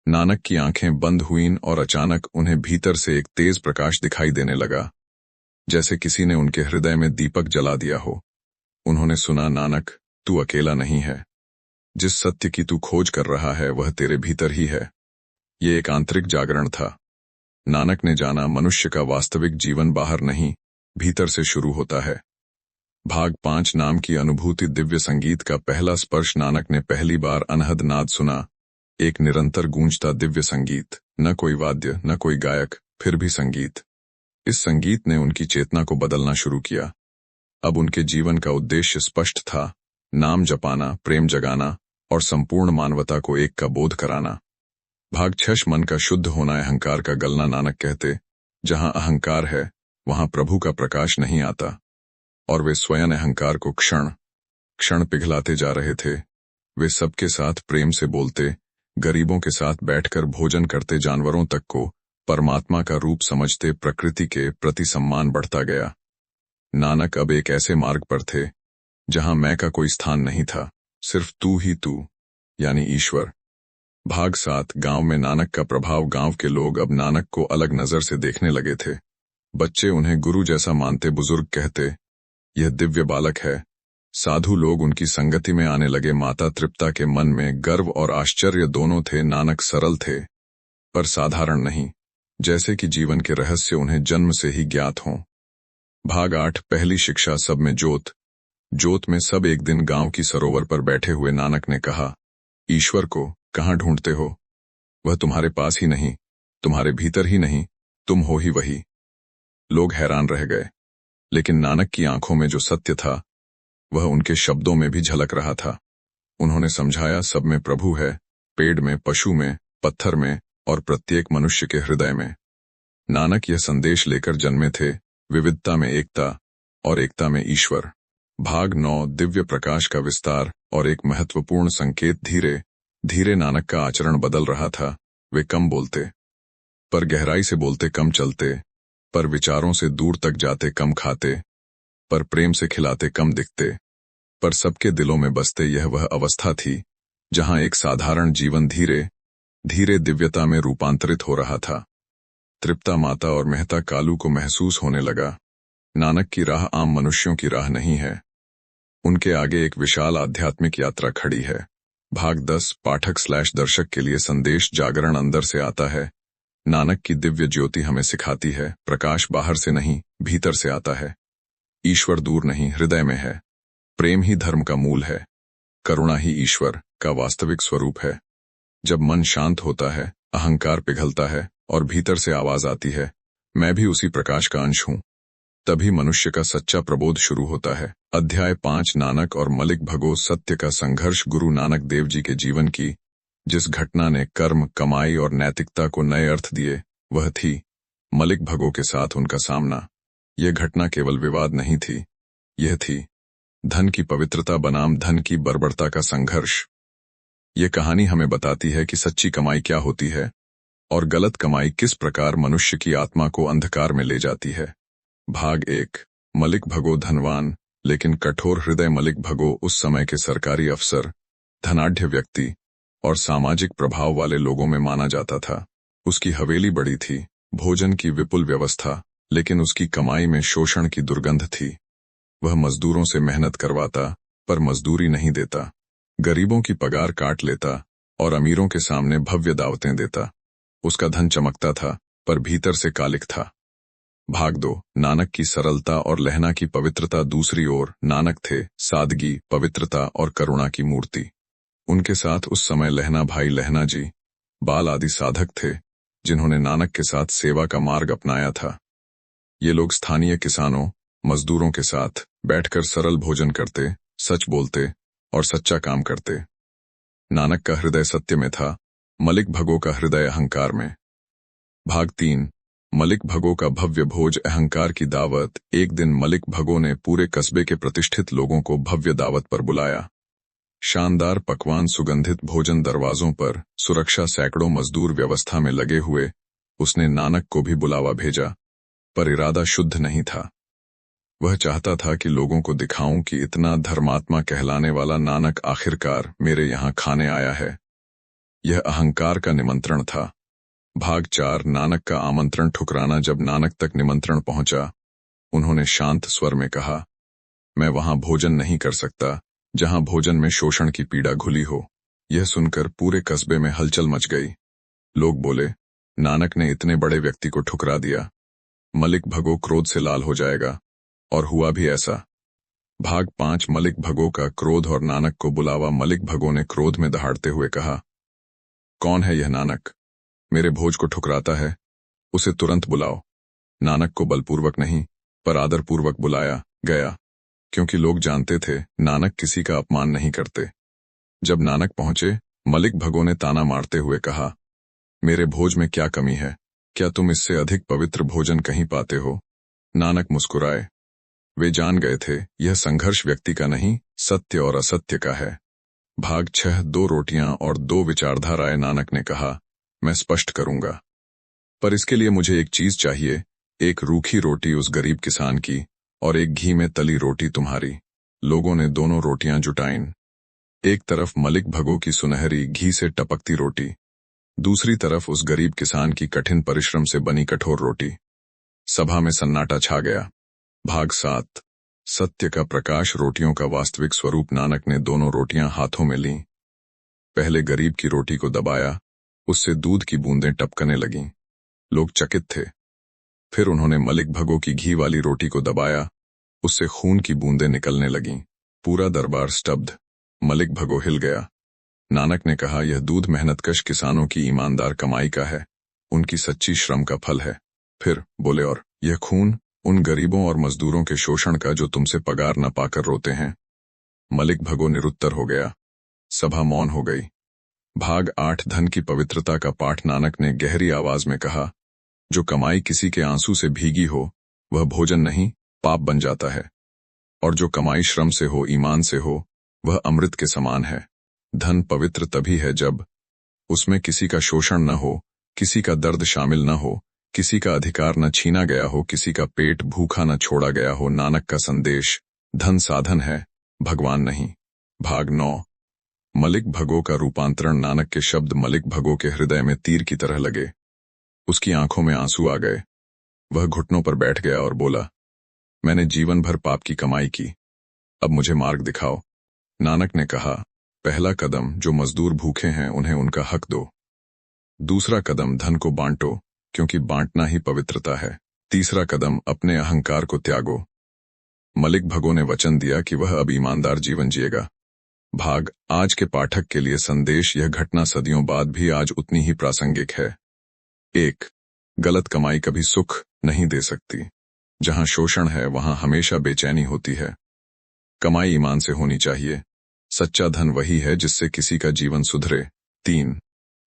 नानक की आंखें बंद हुईं और अचानक उन्हें भीतर से एक तेज प्रकाश दिखाई देने लगा, जैसे किसी ने उनके हृदय में दीपक जला दिया हो। उन्होंने सुना, नानक, तू अकेला नहीं है। जिस सत्य की तू खोज कर रहा है वह तेरे भीतर ही है। ये एक आंतरिक जागरण था। नानक ने जाना, मनुष्य का वास्तविक जीवन बाहर नहीं, भीतर से शुरू होता है। भाग 5। नाम की अनुभूति। दिव्य संगीत का पहला स्पर्श। नानक ने पहली बार अनहद नाद सुना, एक निरंतर गूंजता दिव्य संगीत। न कोई वाद्य, न कोई गायक, फिर भी संगीत। इस संगीत ने उनकी चेतना को बदलना शुरू किया। अब उनके जीवन का उद्देश्य स्पष्ट था, नाम जपाना, प्रेम जगाना और संपूर्ण मानवता को एक का बोध कराना। भाग 6। मन का शुद्ध होना, अहंकार का गलना। नानक कहते, जहां अहंकार है वहां प्रभु का प्रकाश नहीं आता। और वे स्वयं अहंकार को क्षण क्षण पिघलाते जा रहे थे। वे सबके साथ प्रेम से बोलते, गरीबों के साथ बैठकर भोजन करते, जानवरों तक को परमात्मा का रूप समझते। प्रकृति के प्रति सम्मान बढ़ता गया। नानक अब एक ऐसे मार्ग पर थे जहां मैं का कोई स्थान नहीं था, सिर्फ तू ही तू, यानी ईश्वर। भाग 7। गांव में नानक का प्रभाव। गांव के लोग अब नानक को अलग नजर से देखने लगे थे। बच्चे उन्हें गुरु जैसा मानते, बुजुर्ग कहते, यह दिव्य बालक है। साधु लोग उनकी संगति में आने लगे। माता तृप्ता के मन में गर्व और आश्चर्य दोनों थे। नानक सरल थे, पर साधारण नहीं, जैसे कि जीवन के रहस्य उन्हें जन्म से ही ज्ञात हों। भाग 8। पहली शिक्षा। सब में ज्योत। ज्योत में सब एक दिन गांव की सरोवर पर बैठे हुए नानक ने कहा, ईश्वर को कहाँ ढूंढते हो? वह तुम्हारे पास ही नहीं, तुम्हारे भीतर ही नहीं, तुम हो ही वही। लोग हैरान रह गए, लेकिन नानक की आंखों में जो सत्य था वह उनके शब्दों में भी झलक रहा था। उन्होंने समझाया, सब में प्रभु है, पेड़ में, पशु में, पत्थर में और प्रत्येक मनुष्य के हृदय में। नानक यह संदेश लेकर जन्मे थे, विविधता में एकता और एकता में ईश्वर। भाग 9। दिव्य प्रकाश का विस्तार और एक महत्वपूर्ण संकेत। धीरे धीरे नानक का आचरण बदल रहा था। वे कम बोलते, पर गहराई से बोलते, कम चलते, पर विचारों से दूर तक जाते, कम खाते, पर प्रेम से खिलाते, कम दिखते, पर सबके दिलों में बसते। यह वह अवस्था थी जहां एक साधारण जीवन धीरे धीरे दिव्यता में रूपांतरित हो रहा था। तृप्ता माता और मेहता कालू को महसूस होने लगा, नानक की राह आम मनुष्यों की राह नहीं है। उनके आगे एक विशाल आध्यात्मिक यात्रा खड़ी है। भाग 10 पाठक/दर्शक के लिए संदेश जागरण अंदर से आता है। नानक की दिव्य ज्योति हमें सिखाती है, प्रकाश बाहर से नहीं, भीतर से आता है। ईश्वर दूर नहीं, हृदय में है। प्रेम ही धर्म का मूल है। करुणा ही ईश्वर का वास्तविक स्वरूप है। जब मन शांत होता है, अहंकार पिघलता है और भीतर से आवाज आती है, मैं भी उसी प्रकाश का अंश हूं, तभी मनुष्य का सच्चा प्रबोध शुरू होता है। अध्याय 5 नानक और मलिक भगो सत्य का संघर्ष। गुरु नानक देव जी के जीवन की जिस घटना ने कर्म, कमाई और नैतिकता को नए अर्थ दिए, वह थी मलिक भगो के साथ उनका सामना। यह घटना केवल विवाद नहीं थी, यह थी धन की पवित्रता बनाम धन की बर्बरता का संघर्ष। यह कहानी हमें बताती है कि सच्ची कमाई क्या होती है और गलत कमाई किस प्रकार मनुष्य की आत्मा को अंधकार में ले जाती है। भाग 1 मलिक भगो धनवान लेकिन कठोर हृदय। मलिक भगो उस समय के सरकारी अफसर, धनाढ्य व्यक्ति और सामाजिक प्रभाव वाले लोगों में माना जाता था। उसकी हवेली बड़ी थी, भोजन की विपुल व्यवस्था, लेकिन उसकी कमाई में शोषण की दुर्गंध थी। वह मजदूरों से मेहनत करवाता पर मजदूरी नहीं देता, गरीबों की पगार काट लेता और अमीरों के सामने भव्य दावतें देता। उसका धन चमकता था पर भीतर से कालिक था। भाग 2 नानक की सरलता और लहना की पवित्रता। दूसरी ओर नानक थे सादगी, पवित्रता और करुणा की मूर्ति। उनके साथ उस समय लहना भाई लहना जी, बाल आदि साधक थे जिन्होंने नानक के साथ सेवा का मार्ग अपनाया था। ये लोग स्थानीय किसानों, मजदूरों के साथ बैठकर सरल भोजन करते, सच बोलते और सच्चा काम करते। नानक का हृदय सत्य में था, मलिक भगो का हृदय अहंकार में। भाग 3 मलिक भगो का भव्य भोज। अहंकार की दावत। एक दिन मलिक भगो ने पूरे कस्बे के प्रतिष्ठित लोगों को भव्य दावत पर बुलाया। शानदार पकवान, सुगंधित भोजन, दरवाजों पर सुरक्षा, सैकड़ों मजदूर व्यवस्था में लगे हुए। उसने नानक को भी बुलावा भेजा, पर इरादा शुद्ध नहीं था। वह चाहता था कि लोगों को दिखाऊं कि इतना धर्मात्मा कहलाने वाला नानक आखिरकार मेरे यहाँ खाने आया है। यह अहंकार का निमंत्रण था। भाग 4 नानक का आमंत्रण ठुकराना। जब नानक तक निमंत्रण पहुंचा, उन्होंने शांत स्वर में कहा, मैं वहां भोजन नहीं कर सकता जहां भोजन में शोषण की पीड़ा घुली हो। यह सुनकर पूरे कस्बे में हलचल मच गई। लोग बोले, नानक ने इतने बड़े व्यक्ति को ठुकरा दिया, मलिक भगो क्रोध से लाल हो जाएगा। और हुआ भी ऐसा। भाग 5 मलिक भगो का क्रोध और नानक को बुलावा। मलिक भगो ने क्रोध में दहाड़ते हुए कहा, कौन है यह नानक, मेरे भोज को ठुकराता है? उसे तुरंत बुलाओ। नानक को बलपूर्वक नहीं पर आदरपूर्वक बुलाया गया, क्योंकि लोग जानते थे नानक किसी का अपमान नहीं करते। जब नानक पहुंचे, मलिक भगो ने ताना मारते हुए कहा, मेरे भोज में क्या कमी है? क्या तुम इससे अधिक पवित्र भोजन कहीं पाते हो? नानक मुस्कुराए। वे जान गए थे यह संघर्ष व्यक्ति का नहीं, सत्य और असत्य का है। भाग 6 2 रोटियां और 2 विचारधाराएं। नानक ने कहा, मैं स्पष्ट करूंगा, पर इसके लिए मुझे एक चीज चाहिए, एक रूखी रोटी उस गरीब किसान की और एक घी में तली रोटी तुम्हारी। लोगों ने दोनों रोटियां जुटाईं। एक तरफ मलिक भगो की सुनहरी घी से टपकती रोटी, दूसरी तरफ उस गरीब किसान की कठिन परिश्रम से बनी कठोर रोटी। सभा में सन्नाटा छा गया। भाग 7 सत्य का प्रकाश। रोटियों का वास्तविक स्वरूप। नानक ने दोनों रोटियां हाथों में लीं। पहले गरीब की रोटी को दबाया, उससे दूध की बूंदें टपकने लगीं। लोग चकित थे। फिर उन्होंने मलिक भगो की घी वाली रोटी को दबाया, उससे खून की बूंदें निकलने लगीं। पूरा दरबार स्तब्ध। मलिक भगो हिल गया। नानक ने कहा, यह दूध मेहनतकश किसानों की ईमानदार कमाई का है, उनकी सच्ची श्रम का फल है। फिर बोले, और यह खून उन गरीबों और मजदूरों के शोषण का जो तुमसे पगार न पाकर रोते हैं। मलिक भगो निरुत्तर हो गया। सभा मौन हो गई। भाग 8 धन की पवित्रता का पाठ। नानक ने गहरी आवाज में कहा, जो कमाई किसी के आंसू से भीगी हो, वह भोजन नहीं, पाप बन जाता है। और जो कमाई श्रम से हो, ईमान से हो, वह अमृत के समान है। धन पवित्र तभी है जब उसमें किसी का शोषण न हो, किसी का दर्द शामिल न हो, किसी का अधिकार न छीना गया हो, किसी का पेट भूखा न छोड़ा गया हो। नानक का संदेश, धन साधन है, भगवान नहीं। भाग 9 मलिक भगो का रूपांतरण। नानक के शब्द मलिक भगो के हृदय में तीर की तरह लगे। उसकी आंखों में आंसू आ गए। वह घुटनों पर बैठ गया और बोला, मैंने जीवन भर पाप की कमाई की, अब मुझे मार्ग दिखाओ। नानक ने कहा, पहला कदम, जो मजदूर भूखे हैं उन्हें उनका हक दो। दूसरा कदम, धन को बांटो, क्योंकि बांटना ही पवित्रता है। तीसरा कदम, अपने अहंकार को त्यागो। मलिक भगो ने वचन दिया कि वह अब ईमानदार जीवन जिएगा। भाग आज के पाठक के लिए संदेश, यह घटना सदियों बाद भी आज उतनी ही प्रासंगिक है। 1. गलत कमाई कभी सुख नहीं दे सकती। जहां शोषण है वहां हमेशा बेचैनी होती है। कमाई ईमान से होनी चाहिए। सच्चा धन वही है जिससे किसी का जीवन सुधरे। 3.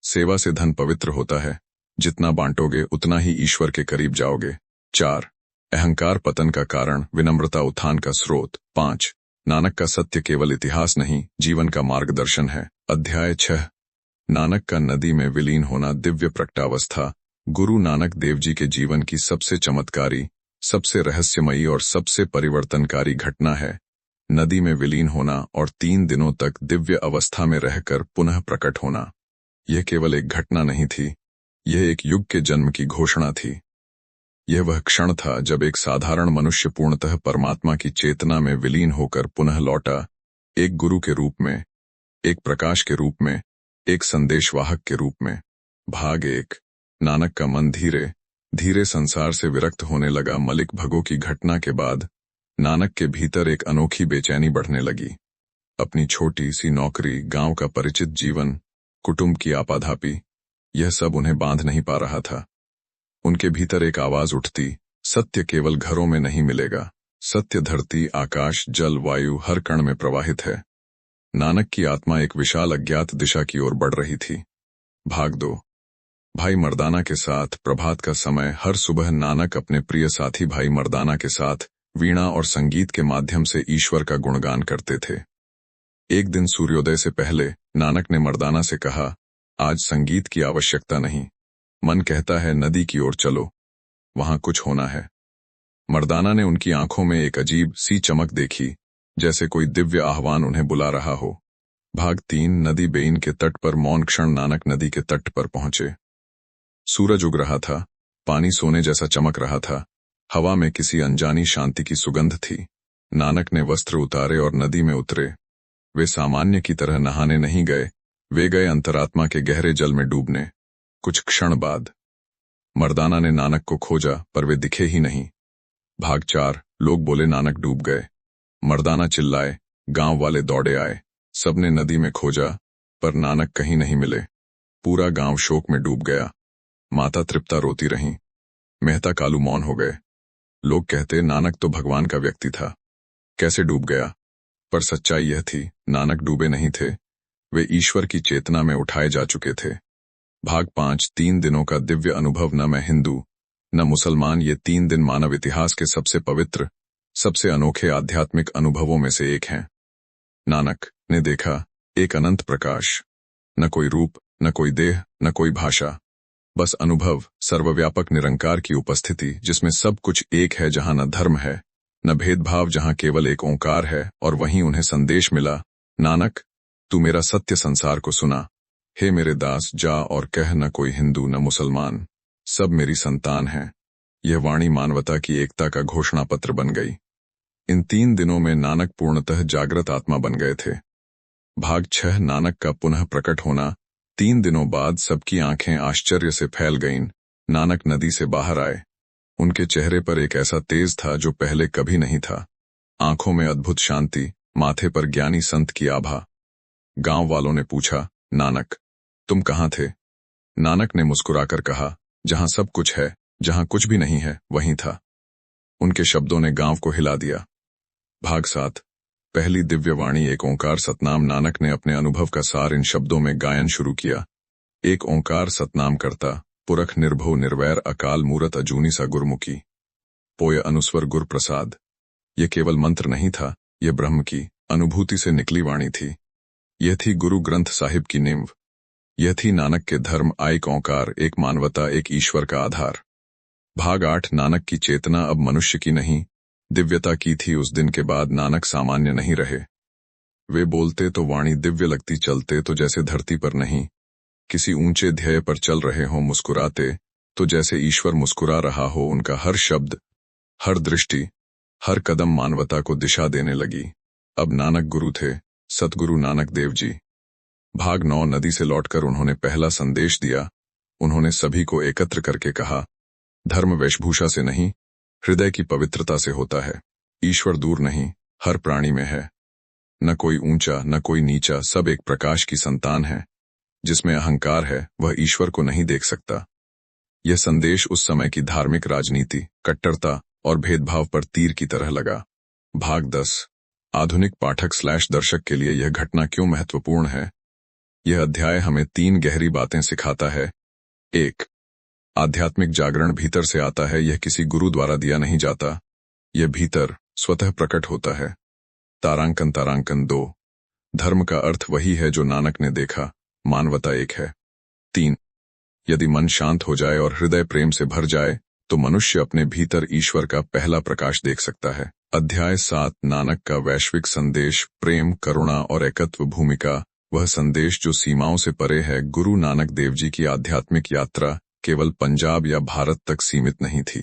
सेवा से धन पवित्र होता है। जितना बांटोगे उतना ही ईश्वर के करीब जाओगे। 4. अहंकार पतन का कारण, विनम्रता उत्थान का स्रोत। 5. नानक का सत्य केवल इतिहास नहीं, जीवन का मार्गदर्शन है। अध्याय 6. नानक का नदी में विलीन होना, दिव्य प्रगटावस्था। गुरु नानक देव जी के जीवन की सबसे चमत्कारी, सबसे रहस्यमयी और सबसे परिवर्तनकारी घटना है नदी में विलीन होना और 3 दिनों तक दिव्य अवस्था में रहकर पुनः प्रकट होना। यह केवल एक घटना नहीं थी, यह एक युग के जन्म की घोषणा थी। यह वह क्षण था जब एक साधारण मनुष्य पूर्णतः परमात्मा की चेतना में विलीन होकर पुनः लौटा, एक गुरु के रूप में, एक प्रकाश के रूप में, एक संदेशवाहक के रूप में। भाग 1. नानक का मन धीरे धीरे संसार से विरक्त होने लगा। मलिक भगो की घटना के बाद नानक के भीतर एक अनोखी बेचैनी बढ़ने लगी। अपनी छोटी सी नौकरी, गांव का परिचित जीवन, कुटुंब की आपाधापी, यह सब उन्हें बांध नहीं पा रहा था। उनके भीतर एक आवाज उठती, सत्य केवल घरों में नहीं मिलेगा, सत्य धरती, आकाश, जल, वायु, हर कण में प्रवाहित है। नानक की आत्मा एक विशाल अज्ञात दिशा की ओर बढ़ रही थी। भाग 2. भाई मर्दाना के साथ प्रभात का समय। हर सुबह नानक अपने प्रिय साथी भाई मर्दाना के साथ वीणा और संगीत के माध्यम से ईश्वर का गुणगान करते थे। एक दिन सूर्योदय से पहले नानक ने मर्दाना से कहा, आज संगीत की आवश्यकता नहीं, मन कहता है नदी की ओर चलो, वहां कुछ होना है। मर्दाना ने उनकी आंखों में एक अजीब सी चमक देखी, जैसे कोई दिव्य आह्वान उन्हें बुला रहा हो। भाग 3. नदी बेइन के तट पर मौन क्षण। नानक नदी के तट पर पहुंचे। सूरज उग रहा था, पानी सोने जैसा चमक रहा था, हवा में किसी अनजानी शांति की सुगंध थी। नानक ने वस्त्र उतारे और नदी में उतरे। वे सामान्य की तरह नहाने नहीं गए, वे गए अंतरात्मा के गहरे जल में डूबने। कुछ क्षण बाद मर्दाना ने नानक को खोजा, पर वे दिखे ही नहीं। भाग 4. लोग बोले नानक डूब गए। मर्दाना चिल्लाए, गांव वाले दौड़े आए, सबने नदी में खोजा, पर नानक कहीं नहीं मिले। पूरा गांव शोक में डूब गया। माता तृप्ता रोती रहीं, मेहता कालू मौन हो गए। लोग कहते, नानक तो भगवान का व्यक्ति था, कैसे डूब गया? पर सच्चाई यह थी, नानक डूबे नहीं थे, वे ईश्वर की चेतना में उठाए जा चुके थे। भाग 5. 3 दिनों का दिव्य अनुभव। न मैं हिंदू न मुसलमान, ये 3 दिन मानव इतिहास के सबसे पवित्र, सबसे अनोखे आध्यात्मिक अनुभवों में से एक हैं। नानक ने देखा एक अनंत प्रकाश, न कोई रूप, न कोई देह, न कोई भाषा, बस अनुभव, सर्वव्यापक निरंकार की उपस्थिति, जिसमें सब कुछ एक है, जहां न धर्म है न भेदभाव, जहां केवल एक ओंकार है। और वहीं उन्हें संदेश मिला, नानक, तू मेरा सत्य संसार को सुना। हे मेरे दास, जा और कह, न कोई हिंदू न मुसलमान, सब मेरी संतान हैं। यह वाणी मानवता की एकता का घोषणा पत्र बन गई। इन 3 दिनों में नानक पूर्णतः जागृत आत्मा बन गए थे। भाग 6. नानक का पुनः प्रकट होना। 3 दिनों बाद सबकी आंखें आश्चर्य से फैल गईं। नानक नदी से बाहर आए। उनके चेहरे पर एक ऐसा तेज था जो पहले कभी नहीं था। आंखों में अद्भुत शांति, माथे पर ज्ञानी संत की आभा। गांव वालों ने पूछा, नानक, तुम कहाँ थे? नानक ने मुस्कुराकर कहा, जहां सब कुछ है, जहां कुछ भी नहीं है, वहीं था। उनके शब्दों ने गांव को हिला दिया। भाग 7. पहली दिव्य वाणी। एक ओंकार सतनाम। नानक ने अपने अनुभव का सार इन शब्दों में गायन शुरू किया। एक ओंकार सतनाम करता, पुरख निर्भव निर्वैर अकाल मूरत अजूनी सा गुरमुखी, पोय अनुस्वर गुर प्रसाद। यह केवल मंत्र नहीं था, यह ब्रह्म की अनुभूति से निकली वाणी थी। यह थी गुरु ग्रंथ साहिब की नींव। यह थी नानक के धर्म, एक ओंकार, एक मानवता, एक ईश्वर का आधार। भाग 8. नानक की चेतना अब मनुष्य की नहीं, दिव्यता की थी। उस दिन के बाद नानक सामान्य नहीं रहे। वे बोलते तो वाणी दिव्य लगती, चलते तो जैसे धरती पर नहीं, किसी ऊंचे ध्येय पर चल रहे हों। मुस्कुराते तो जैसे ईश्वर मुस्कुरा रहा हो। उनका हर शब्द, हर दृष्टि, हर कदम मानवता को दिशा देने लगी। अब नानक गुरु थे, सतगुरु नानक देव जी। भाग 9 नदी से लौटकर उन्होंने पहला संदेश दिया। उन्होंने सभी को एकत्र करके कहा, धर्म वेशभूषा से नहीं, हृदय की पवित्रता से होता है। ईश्वर दूर नहीं, हर प्राणी में है। न कोई ऊंचा न कोई नीचा, सब एक प्रकाश की संतान है। जिसमें अहंकार है वह ईश्वर को नहीं देख सकता। यह संदेश उस समय की धार्मिक राजनीति, कट्टरता और भेदभाव पर तीर की तरह लगा। भाग 10 आधुनिक पाठक/दर्शक के लिए यह घटना क्यों महत्वपूर्ण है। यह अध्याय हमें 3 गहरी बातें सिखाता है। 1. आध्यात्मिक जागरण भीतर से आता है, यह किसी गुरु द्वारा दिया नहीं जाता। यह भीतर स्वतः प्रकट होता है। तारांकन 2. धर्म का अर्थ वही है जो नानक ने देखा, मानवता एक है। 3. यदि मन शांत हो जाए और हृदय प्रेम से भर जाए तो मनुष्य अपने भीतर ईश्वर का पहला प्रकाश देख सकता है। अध्याय 7 नानक का वैश्विक संदेश, प्रेम, करुणा और एकत्व भूमिका। वह संदेश जो सीमाओं से परे है। गुरु नानक देव जी की आध्यात्मिक यात्रा केवल पंजाब या भारत तक सीमित नहीं थी।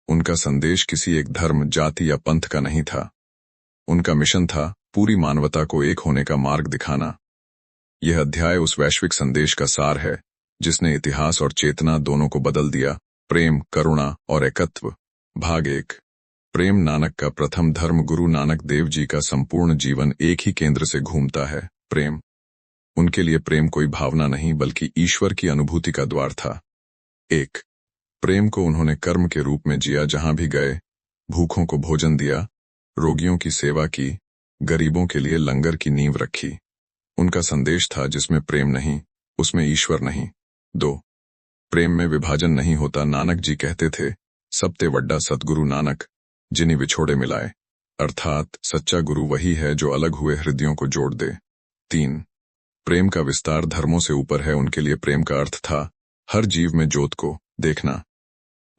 उनका संदेश किसी एक धर्म, जाति या पंथ का नहीं था। उनका मिशन था पूरी मानवता को एक होने का मार्ग दिखाना। यह अध्याय उस वैश्विक संदेश का सार है जिसने इतिहास और चेतना दोनों को बदल दिया। प्रेम, करुणा और एकत्व। भाग 1 प्रेम। नानक का प्रथम धर्म। गुरु नानक देव जी का संपूर्ण जीवन एक ही केंद्र से घूमता है, प्रेम। उनके लिए प्रेम कोई भावना नहीं बल्कि ईश्वर की अनुभूति का द्वार था। 1. प्रेम को उन्होंने कर्म के रूप में जिया। जहां भी गए भूखों को भोजन दिया, रोगियों की सेवा की, गरीबों के लिए लंगर की नींव रखी। उनका संदेश था जिसमें प्रेम नहीं उसमें ईश्वर नहीं। 2. प्रेम में विभाजन नहीं होता। नानक जी कहते थे, सबते वड्डा सतगुरु नानक जिन्हीं विछोड़े मिलाए। अर्थात सच्चा गुरु वही है जो अलग हुए हृदयों को जोड़ दे। 3. प्रेम का विस्तार धर्मों से ऊपर है। उनके लिए प्रेम का अर्थ था हर जीव में ज्योत को देखना।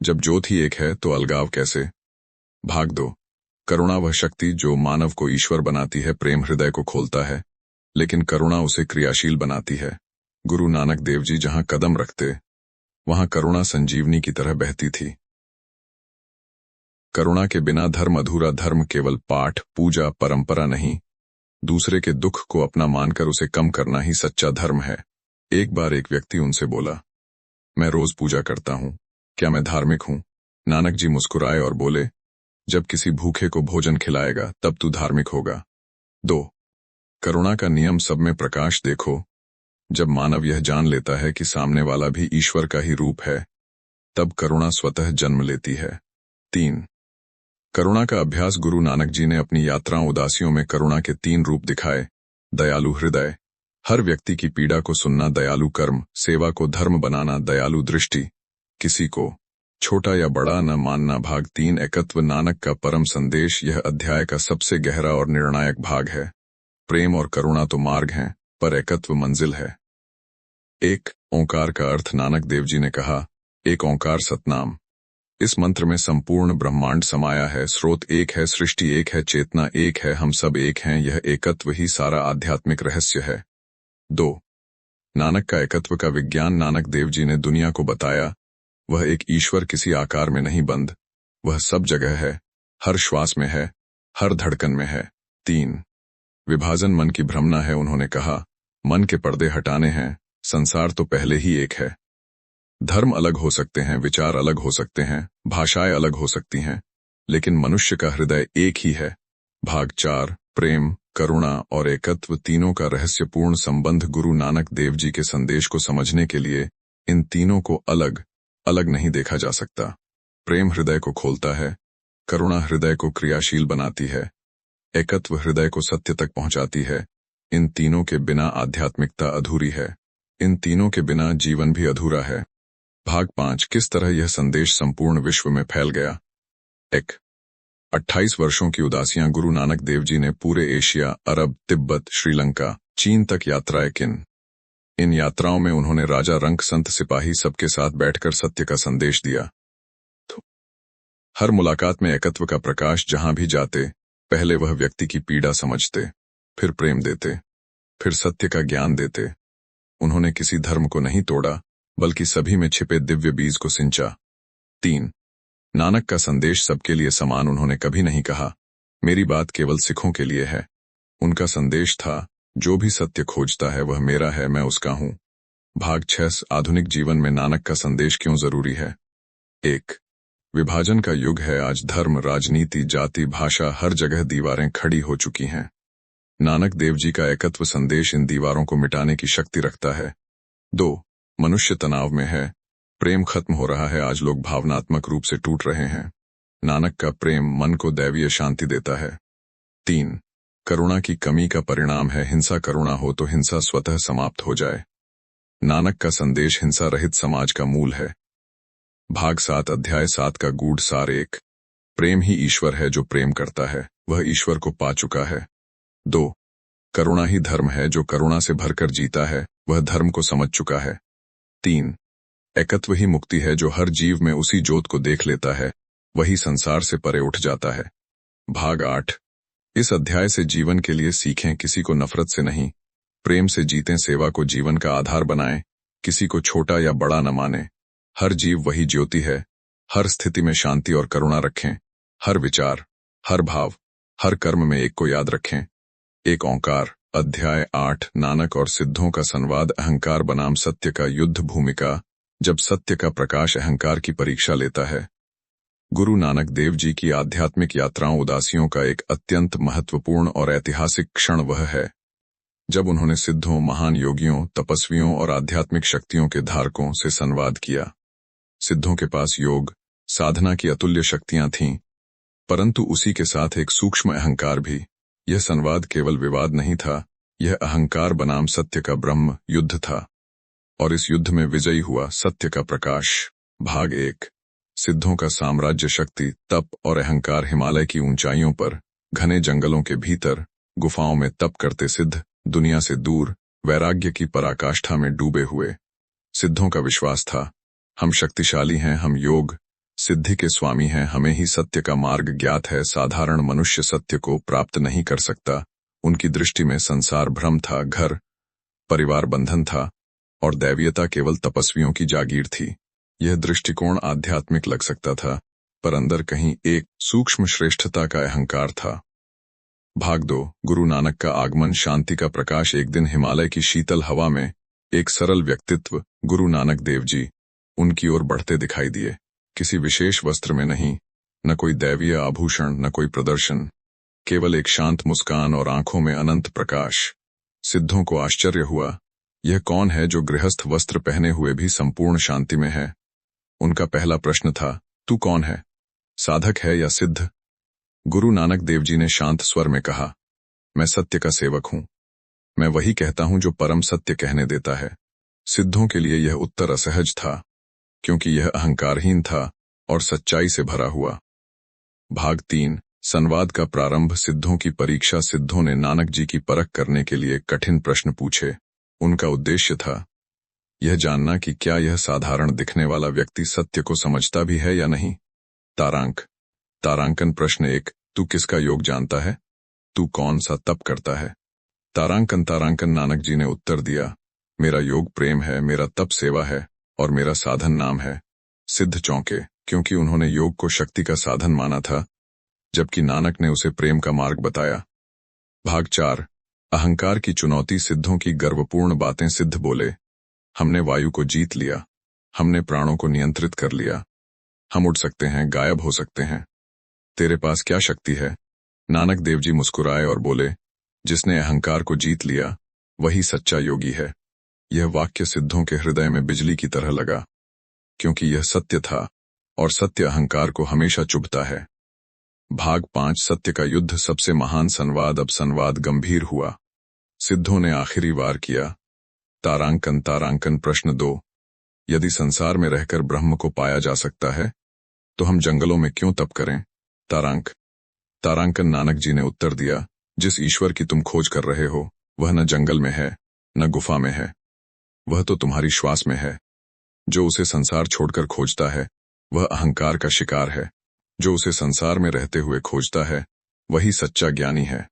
जब ज्योत ही एक है तो अलगाव कैसे। भाग 2 करुणा। वह शक्ति जो मानव को ईश्वर बनाती है। प्रेम हृदय को खोलता है लेकिन करुणा उसे क्रियाशील बनाती है। गुरु नानक देव जी जहां कदम रखते वहां करुणा संजीवनी की तरह बहती थी। करुणा के बिना धर्म अधूरा। धर्म केवल पाठ, पूजा, परंपरा नहीं, दूसरे के दुख को अपना मानकर उसे कम करना ही सच्चा धर्म है। एक बार एक व्यक्ति उनसे बोला, मैं रोज पूजा करता हूं, क्या मैं धार्मिक हूं। नानक जी मुस्कुराए और बोले, जब किसी भूखे को भोजन खिलाएगा तब तू धार्मिक होगा। 2. करुणा का नियम। सब में प्रकाश देखो। जब मानव यह जान लेता है कि सामने वाला भी ईश्वर का ही रूप है तब करुणा स्वतः जन्म लेती है। 3. करुणा का अभ्यास। गुरु नानक जी ने अपनी यात्राओं उदासियों में करुणा के 3 रूप दिखाए। दयालु हृदय, हर व्यक्ति की पीड़ा को सुनना। दयालु कर्म, सेवा को धर्म बनाना। दयालु दृष्टि, किसी को छोटा या बड़ा न मानना। भाग 3 एकत्व। नानक का परम संदेश। यह अध्याय का सबसे गहरा और निर्णायक भाग है। प्रेम और करुणा तो मार्ग हैं पर एकत्व मंजिल है। 1. ओंकार का अर्थ। नानक देव जी ने कहा, एक ओंकार सतनाम। इस मंत्र में संपूर्ण ब्रह्मांड समाया है। स्रोत एक है, सृष्टि एक है, चेतना एक है, हम सब एक हैं। यह एकत्व ही सारा आध्यात्मिक रहस्य है। 2. नानक का एकत्व का विज्ञान। नानक देव जी ने दुनिया को बताया, वह एक ईश्वर किसी आकार में नहीं बंद, वह सब जगह है, हर श्वास में है, हर धड़कन में है। 3. विभाजन मन की भ्रमना है। उन्होंने कहा, मन के पर्दे हटाने हैं, संसार तो पहले ही एक है। धर्म अलग हो सकते हैं, विचार अलग हो सकते हैं, भाषाएं अलग हो सकती हैं, लेकिन मनुष्य का हृदय एक ही है। भाग 4 प्रेम, करुणा और एकत्व। तीनों का रहस्यपूर्ण संबंध। गुरु नानक देव जी के संदेश को समझने के लिए इन तीनों को अलग अलग नहीं देखा जा सकता। प्रेम हृदय को खोलता है, करुणा हृदय को क्रियाशील बनाती है, एकत्व हृदय को सत्य तक पहुंचाती है। इन तीनों के बिना आध्यात्मिकता अधूरी है। इन तीनों के बिना जीवन भी अधूरा है। भाग 5 किस तरह यह संदेश संपूर्ण विश्व में फैल गया। 1. 28 वर्षों की उदासियां। गुरु नानक देव जी ने पूरे एशिया, अरब, तिब्बत, श्रीलंका, चीन तक यात्राएं की। इन यात्राओं में उन्होंने राजा, रंक, संत, सिपाही सबके साथ बैठकर सत्य का संदेश दिया। हर मुलाकात में एकत्व का प्रकाश। जहां भी जाते पहले वह व्यक्ति की पीड़ा समझते, फिर प्रेम देते, फिर सत्य का ज्ञान देते। उन्होंने किसी धर्म को नहीं तोड़ा, बल्कि सभी में छिपे दिव्य बीज को सिंचा। 3. नानक का संदेश सबके लिए समान उन्होंने कभी नहीं कहा, मेरी बात केवल सिखों के लिए है। उनका संदेश था, जो भी सत्य खोजता है वह मेरा है, मैं उसका हूं। भाग 6 आधुनिक जीवन में नानक का संदेश क्यों जरूरी है। 1. विभाजन का युग है आज। धर्म, राजनीति, जाति, भाषा, हर जगह दीवारें खड़ी हो चुकी हैं। नानक देव जी का एकत्व संदेश इन दीवारों को मिटाने की शक्ति रखता है। 2. मनुष्य तनाव में है, प्रेम खत्म हो रहा है, आज लोग भावनात्मक रूप से टूट रहे हैं। नानक का प्रेम मन को दैवीय शांति देता है। 3. करुणा की कमी का परिणाम है हिंसा। करुणा हो तो हिंसा स्वतः समाप्त हो जाए। नानक का संदेश हिंसा रहित समाज का मूल है। भाग 7 अध्याय 7 का गूढ़ सार। 1. प्रेम ही ईश्वर है, जो प्रेम करता है वह ईश्वर को पा चुका है। 2. करुणा ही धर्म है, जो करुणा से भरकर जीता है वह धर्म को समझ चुका है। 3. एकत्व ही मुक्ति है, जो हर जीव में उसी ज्योत को देख लेता है वही संसार से परे उठ जाता है। भाग 8 इस अध्याय से जीवन के लिए सीखें, किसी को नफरत से नहीं, प्रेम से जीतें, सेवा को जीवन का आधार बनाएं, किसी को छोटा या बड़ा न माने। हर जीव वही ज्योति है, हर स्थिति में शांति और करुणा रखें, हर विचार, हर भाव, हर कर्म में एक को याद रखें। एक ओंकार। अध्याय 8 नानक और सिद्धों का संवाद। अहंकार बनाम सत्य का युद्ध। भूमिका। जब सत्य का प्रकाश अहंकार की परीक्षा लेता है। गुरु नानक देव जी की आध्यात्मिक यात्राओं उदासियों का एक अत्यंत महत्वपूर्ण और ऐतिहासिक क्षण वह है जब उन्होंने सिद्धों, महान योगियों, तपस्वियों और आध्यात्मिक शक्तियों के धारकों से संवाद किया। सिद्धों के पास योग, साधना की अतुल्य शक्तियां थीं, परंतु उसी के साथ एक सूक्ष्म अहंकार भी। यह संवाद केवल विवाद नहीं था, यह अहंकार बनाम सत्य का ब्रह्म युद्ध था, और इस युद्ध में विजयी हुआ सत्य का प्रकाश। भाग 1 सिद्धों का साम्राज्य। शक्ति, तप और अहंकार। हिमालय की ऊंचाइयों पर, घने जंगलों के भीतर, गुफाओं में तप करते सिद्ध, दुनिया से दूर, वैराग्य की पराकाष्ठा में डूबे हुए। सिद्धों का विश्वास था, हम शक्तिशाली हैं, हम योग सिद्धि के स्वामी हैं, हमें ही सत्य का मार्ग ज्ञात है, साधारण मनुष्य सत्य को प्राप्त नहीं कर सकता। उनकी दृष्टि में संसार भ्रम था, घर परिवार बंधन था, और दैवीयता केवल तपस्वियों की जागीर थी। यह दृष्टिकोण आध्यात्मिक लग सकता था, पर अंदर कहीं एक सूक्ष्म श्रेष्ठता का अहंकार था। भाग 2 गुरु नानक का आगमन। शांति का प्रकाश। एक दिन हिमालय की शीतल हवा में एक सरल व्यक्तित्व, गुरु नानक देव जी, उनकी ओर बढ़ते दिखाई दिए। किसी विशेष वस्त्र में नहीं, न कोई दैवीय आभूषण, न कोई प्रदर्शन, केवल एक शांत मुस्कान और आंखों में अनंत प्रकाश। सिद्धों को आश्चर्य हुआ, यह कौन है जो गृहस्थ वस्त्र पहने हुए भी संपूर्ण शांति में है। उनका पहला प्रश्न था, तू कौन है, साधक है या सिद्ध। गुरु नानक देव जी ने शांत स्वर में कहा, मैं सत्य का सेवक हूं, मैं वही कहता हूं जो परम सत्य कहने देता है। सिद्धों के लिए यह उत्तर असहज था, क्योंकि यह अहंकारहीन था और सच्चाई से भरा हुआ। भाग 3 संवाद का प्रारंभ। सिद्धों की परीक्षा। सिद्धों ने नानक जी की परख करने के लिए कठिन प्रश्न पूछे। उनका उद्देश्य था यह जानना कि क्या यह साधारण दिखने वाला व्यक्ति सत्य को समझता भी है या नहीं। तारांकन। प्रश्न 1 तू किसका योग जानता है, तू कौन सा तप करता है। तारांकन। नानक जी ने उत्तर दिया, मेरा योग प्रेम है, मेरा तप सेवा है, और मेरा साधन नाम है। सिद्ध चौंके, क्योंकि उन्होंने योग को शक्ति का साधन माना था, जबकि नानक ने उसे प्रेम का मार्ग बताया। भाग 4 अहंकार की चुनौती। सिद्धों की गर्वपूर्ण बातें। सिद्ध बोले, हमने वायु को जीत लिया, हमने प्राणों को नियंत्रित कर लिया, हम उड़ सकते हैं, गायब हो सकते हैं, तेरे पास क्या शक्ति है। नानक देव जी मुस्कुराए और बोले, जिसने अहंकार को जीत लिया वही सच्चा योगी है। यह वाक्य सिद्धों के हृदय में बिजली की तरह लगा, क्योंकि यह सत्य था, और सत्य अहंकार को हमेशा चुभता है। भाग 5 सत्य का युद्ध। सबसे महान संवाद। अब संवाद गंभीर हुआ। सिद्धों ने आखिरी वार किया। तारांकन। प्रश्न 2 यदि संसार में रहकर ब्रह्म को पाया जा सकता है, तो हम जंगलों में क्यों तप करें। तारांकन। नानक जी ने उत्तर दिया, जिस ईश्वर की तुम खोज कर रहे हो वह न जंगल में है, न गुफा में है, वह तो तुम्हारी श्वास में है। जो उसे संसार छोड़कर खोजता है वह अहंकार का शिकार है, जो उसे संसार में रहते हुए खोजता है वही सच्चा ज्ञानी है।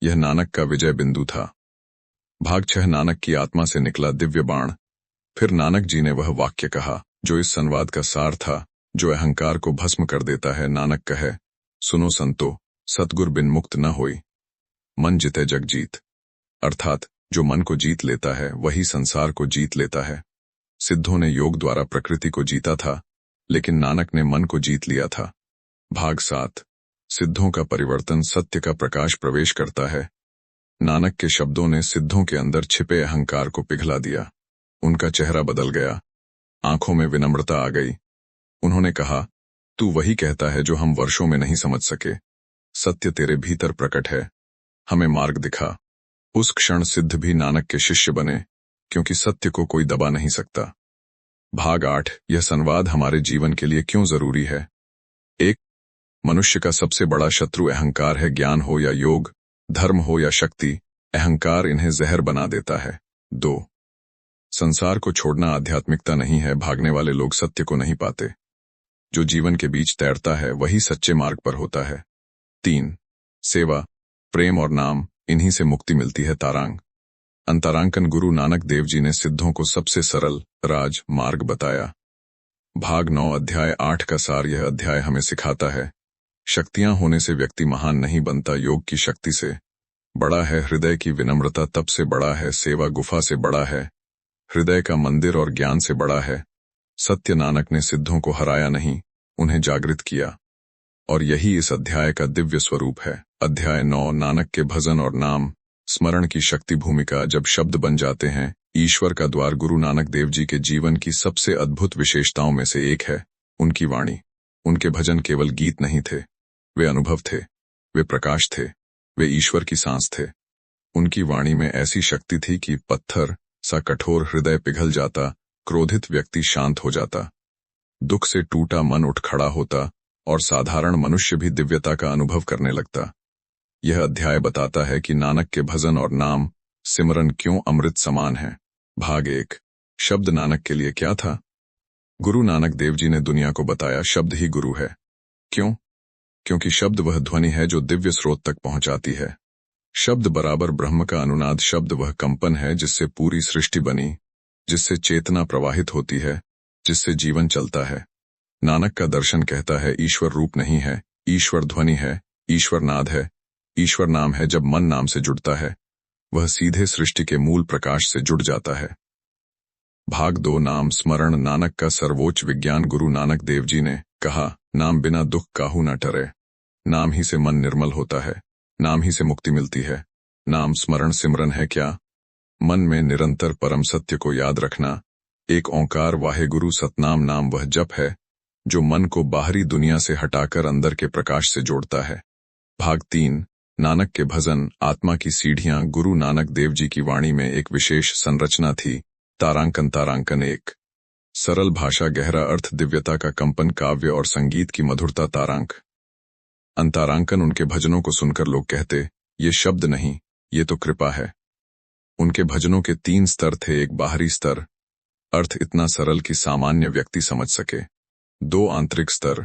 यह नानक का विजय बिंदु था। भाग 6 नानक की आत्मा से निकला दिव्य बाण। फिर नानक जी ने वह वाक्य कहा जो इस संवाद का सार था, जो अहंकार को भस्म कर देता है। नानक कहे, सुनो संतो, सतगुर बिन मुक्त न होई, मन जिते जग जीत। अर्थात जो मन को जीत लेता है वही संसार को जीत लेता है। सिद्धों ने योग द्वारा प्रकृति को जीता था, लेकिन नानक ने मन को जीत लिया था। भाग 7। सिद्धों का परिवर्तन। सत्य का प्रकाश प्रवेश करता है। नानक के शब्दों ने सिद्धों के अंदर छिपे अहंकार को पिघला दिया। उनका चेहरा बदल गया, आंखों में विनम्रता आ गई। उन्होंने कहा, तू वही कहता है जो हम वर्षों में नहीं समझ सके। सत्य तेरे भीतर प्रकट है, हमें मार्ग दिखा। उस क्षण सिद्ध भी नानक के शिष्य बने, क्योंकि सत्य को कोई दबा नहीं सकता। भाग 8। यह संवाद हमारे जीवन के लिए क्यों जरूरी है। 1। मनुष्य का सबसे बड़ा शत्रु अहंकार है। ज्ञान हो या योग, धर्म हो या शक्ति, अहंकार इन्हें जहर बना देता है। 2। संसार को छोड़ना आध्यात्मिकता नहीं है। भागने वाले लोग सत्य को नहीं पाते। जो जीवन के बीच तैरता है वही सच्चे मार्ग पर होता है। 3। सेवा, प्रेम और नाम, इन्हीं से मुक्ति मिलती है। तारांग अंतरांकन। गुरु नानक देव जी ने सिद्धों को सबसे सरल राज मार्ग बताया। भाग 9। अध्याय 8 का सार। यह अध्याय हमें सिखाता है, शक्तियां होने से व्यक्ति महान नहीं बनता, योग की शक्ति से बड़ा है। हृदय की विनम्रता तप से बड़ा है, सेवा गुफा से बड़ा है, हृदय का मंदिर और ज्ञान से बड़ा है। सत्य नानक ने सिद्धों को हराया नहीं, उन्हें जागृत किया, और यही इस अध्याय का दिव्य स्वरूप है। अध्याय 9। नानक के भजन और नाम स्मरण की शक्ति। भूमिका। जब शब्द बन जाते हैं ईश्वर का द्वार। गुरु नानक देव जी के जीवन की सबसे अद्भुत विशेषताओं में से एक है उनकी वाणी। उनके भजन केवल गीत नहीं थे, वे अनुभव थे, वे प्रकाश थे, वे ईश्वर की सांस थे। उनकी वाणी में ऐसी शक्ति थी कि पत्थर सा कठोर हृदय पिघल जाता, क्रोधित व्यक्ति शांत हो जाता, दुख से टूटा मन उठ खड़ा होता, और साधारण मनुष्य भी दिव्यता का अनुभव करने लगता। यह अध्याय बताता है कि नानक के भजन और नाम सिमरन क्यों अमृत समान है। भाग 1। शब्द नानक के लिए क्या था। गुरु नानक देव जी ने दुनिया को बताया, शब्द ही गुरु है। क्यों? क्योंकि शब्द वह ध्वनि है जो दिव्य स्रोत तक पहुंचाती है। शब्द बराबर ब्रह्म का अनुनाद। शब्द वह कंपन है जिससे पूरी सृष्टि बनी, जिससे चेतना प्रवाहित होती है, जिससे जीवन चलता है। नानक का दर्शन कहता है, ईश्वर रूप नहीं है, ईश्वर ध्वनि है, ईश्वर नाद है, ईश्वर नाम है। जब मन नाम से जुड़ता है वह सीधे सृष्टि के मूल प्रकाश से जुड़ जाता है। भाग 2। नाम स्मरण। नानक का सर्वोच्च विज्ञान। गुरु नानक देव जी ने कहा, नाम बिना दुख काहू न टरे। नाम ही से मन निर्मल होता है, नाम ही से मुक्ति मिलती है। नाम स्मरण सिमरन है क्या? मन में निरंतर परम सत्य को याद रखना। एक ओंकार वाहेगुरु सतनाम। नाम वह जप है जो मन को बाहरी दुनिया से हटाकर अंदर के प्रकाश से जोड़ता है। भाग 3। नानक के भजन आत्मा की सीढ़ियां। गुरु नानक देव जी की वाणी में एक विशेष संरचना थी। तारांकन। तारांकन 1। सरल भाषा, गहरा अर्थ, दिव्यता का कंपन, काव्य और संगीत की मधुरता। तारांक अंतरांकन। उनके भजनों को सुनकर लोग कहते, ये शब्द नहीं, ये तो कृपा है। उनके भजनों के 3 स्तर थे। एक बाहरी स्तर, अर्थ इतना सरल कि सामान्य व्यक्ति समझ सके। 2 आंतरिक स्तर,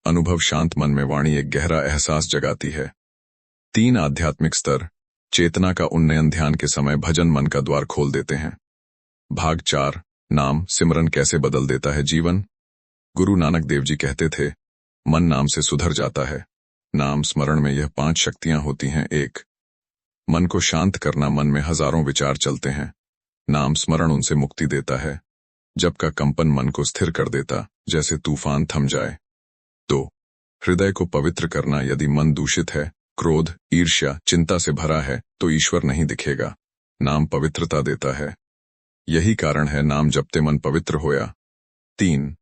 अनुभव, शांत मन में वाणी एक गहरा एहसास जगाती है। 3 आध्यात्मिक स्तर, चेतना का उन्नयन। ध्यान के समय भजन मन का द्वार खोल देते हैं। भाग 4। नाम सिमरन कैसे बदल देता है जीवन। गुरु नानक देव जी कहते थे, मन नाम से सुधर जाता है। नाम स्मरण में यह 5 शक्तियां होती हैं। 1। मन को शांत करना। मन में हजारों विचार चलते हैं, नाम स्मरण उनसे मुक्ति देता है। जब का कंपन मन को स्थिर कर देता, जैसे तूफान थम जाए। 2। हृदय को पवित्र करना। यदि मन दूषित है, क्रोध, ईर्ष्या, चिंता से भरा है, तो ईश्वर नहीं दिखेगा। नाम पवित्रता देता है। यही कारण है नाम जपते मन पवित्र होया। 3।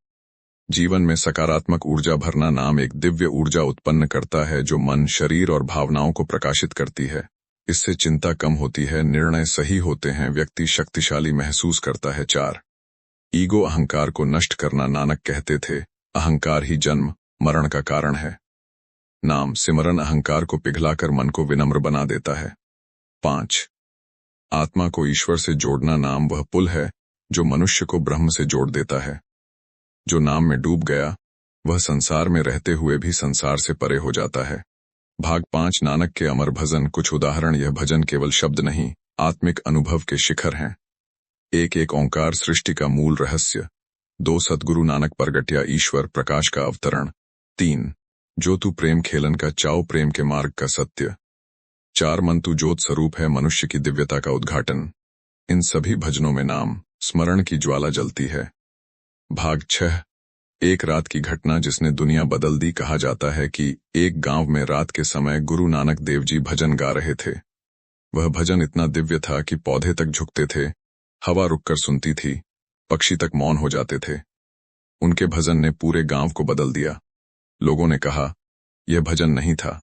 जीवन में सकारात्मक ऊर्जा भरना। नाम एक दिव्य ऊर्जा उत्पन्न करता है जो मन, शरीर और भावनाओं को प्रकाशित करती है। इससे चिंता कम होती है, निर्णय सही होते हैं, व्यक्ति शक्तिशाली महसूस करता है। 4। ईगो, अहंकार को नष्ट करना। नानक कहते थे, अहंकार ही जन्म मरण का कारण है। नाम सिमरन अहंकार को पिघलाकर मन को विनम्र बना देता है। 5। आत्मा को ईश्वर से जोड़ना। नाम वह पुल है जो मनुष्य को ब्रह्म से जोड़ देता है। जो नाम में डूब गया वह संसार में रहते हुए भी संसार से परे हो जाता है। भाग 5। नानक के अमर भजन। कुछ उदाहरण। यह भजन केवल शब्द नहीं, आत्मिक अनुभव के शिखर हैं। एक एक ओंकार सृष्टि का मूल रहस्य। 2 सतगुरु नानक प्रगट्या ईश्वर प्रकाश का अवतरण। 3 जो तू प्रेम खेलन का चाओ प्रेम के मार्ग का सत्य। 4 मन तू ज्योत स्वरूप है मनुष्य की दिव्यता का उद्घाटन। इन सभी भजनों में नाम स्मरण की ज्वाला जलती है। भाग 6 एक रात की घटना जिसने दुनिया बदल दी। कहा जाता है कि एक गांव में रात के समय गुरु नानक देव जी भजन गा रहे थे। वह भजन इतना दिव्य था कि पौधे तक झुकते थे, हवा रुककर सुनती थी, पक्षी तक मौन हो जाते थे। उनके भजन ने पूरे गांव को बदल दिया। लोगों ने कहा, यह भजन नहीं था,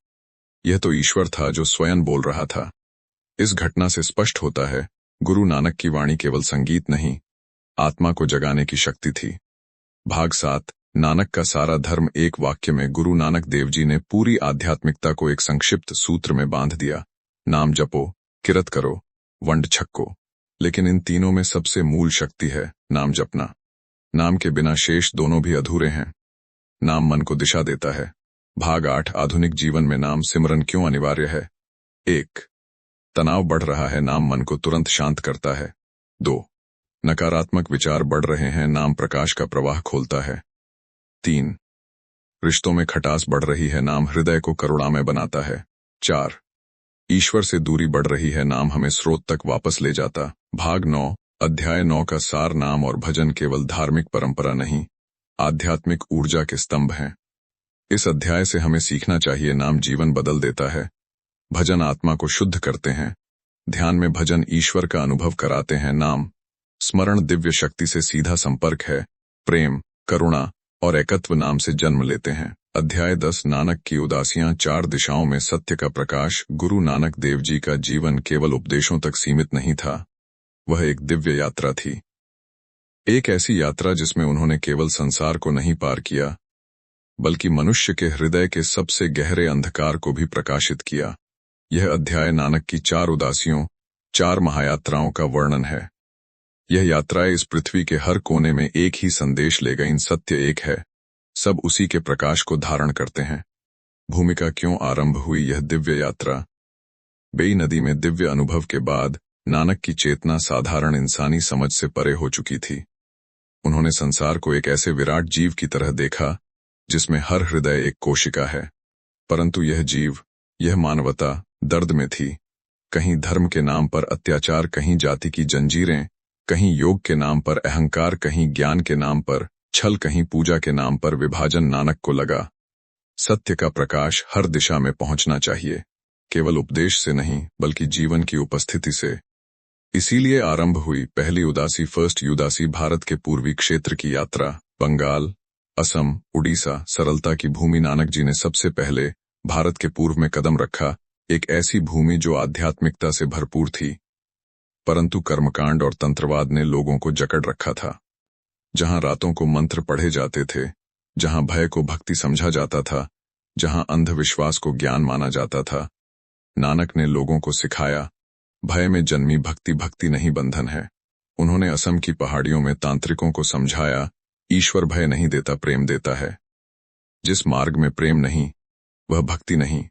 यह तो ईश्वर था जो स्वयं बोल रहा था। इस घटना से स्पष्ट होता है, गुरु नानक की वाणी केवल संगीत नहीं, आत्मा को जगाने की शक्ति थी। भाग 7 नानक का सारा धर्म एक वाक्य में। गुरु नानक देव जी ने पूरी आध्यात्मिकता को एक संक्षिप्त सूत्र में बांध दिया। नाम जपो, किरत करो, वंड छक्को। लेकिन इन तीनों में सबसे मूल शक्ति है नाम जपना। नाम के बिना शेष दोनों भी अधूरे हैं। नाम मन को दिशा देता है। भाग 8 आधुनिक जीवन में नाम सिमरन क्यों अनिवार्य है। 1 तनाव बढ़ रहा है, नाम मन को तुरंत शांत करता है। 2 नकारात्मक विचार बढ़ रहे हैं, नाम प्रकाश का प्रवाह खोलता है। 3 रिश्तों में खटास बढ़ रही है, नाम हृदय को करुणामय बनाता है। 4 ईश्वर से दूरी बढ़ रही है, नाम हमें स्रोत तक वापस ले जाता। भाग 9 अध्याय 9 का सार। नाम और भजन केवल धार्मिक परंपरा नहीं, आध्यात्मिक ऊर्जा के स्तंभ हैं। इस अध्याय से हमें सीखना चाहिए, नाम जीवन बदल देता है, भजन आत्मा को शुद्ध करते हैं, ध्यान में भजन ईश्वर का अनुभव कराते हैं, नाम स्मरण दिव्य शक्ति से सीधा संपर्क है, प्रेम, करुणा और एकत्व नाम से जन्म लेते हैं। अध्याय 10 नानक की उदासियां। 4 दिशाओं में सत्य का प्रकाश। गुरु नानक देव जी का जीवन केवल उपदेशों तक सीमित नहीं था, वह एक दिव्य यात्रा थी। एक ऐसी यात्रा जिसमें उन्होंने केवल संसार को नहीं पार किया, बल्कि मनुष्य के हृदय के सबसे गहरे अंधकार को भी प्रकाशित किया। यह अध्याय नानक की 4 उदासियों, 4 महायात्राओं का वर्णन है। यह यात्राएं इस पृथ्वी के हर कोने में एक ही संदेश ले गईं, सत्य एक है, सब उसी के प्रकाश को धारण करते हैं। भूमिका क्यों आरंभ हुई यह दिव्य यात्रा। बेई नदी में दिव्य अनुभव के बाद नानक की चेतना साधारण इंसानी समझ से परे हो चुकी थी। उन्होंने संसार को एक ऐसे विराट जीव की तरह देखा जिसमें हर हृदय एक कोशिका है, परंतु यह जीव, यह मानवता दर्द में थी। कहीं धर्म के नाम पर अत्याचार, कहीं जाति की जंजीरें, कहीं योग के नाम पर अहंकार, कहीं ज्ञान के नाम पर छल, कहीं पूजा के नाम पर विभाजन। नानक को लगा, सत्य का प्रकाश हर दिशा में पहुंचना चाहिए, केवल उपदेश से नहीं बल्कि जीवन की उपस्थिति से। इसीलिए आरंभ हुई पहली उदासी, फर्स्ट युदासी, भारत के पूर्वी क्षेत्र की यात्रा। बंगाल, असम, उड़ीसा, सरलता की भूमि। नानक जी ने सबसे पहले भारत के पूर्व में कदम रखा, एक ऐसी भूमि जो आध्यात्मिकता से भरपूर थी, परंतु कर्मकांड और तंत्रवाद ने लोगों को जकड़ रखा था। जहां रातों को मंत्र पढ़े जाते थे, जहां भय को भक्ति समझा जाता था, जहां अंधविश्वास को ज्ञान माना जाता था, नानक ने लोगों को सिखाया, भय में जन्मी भक्ति भक्ति नहीं बंधन है। उन्होंने असम की पहाड़ियों में तांत्रिकों को समझाया, ईश्वर भय नहीं देता, प्रेम देता है। जिस मार्ग में प्रेम नहीं, वह भक्ति नहीं।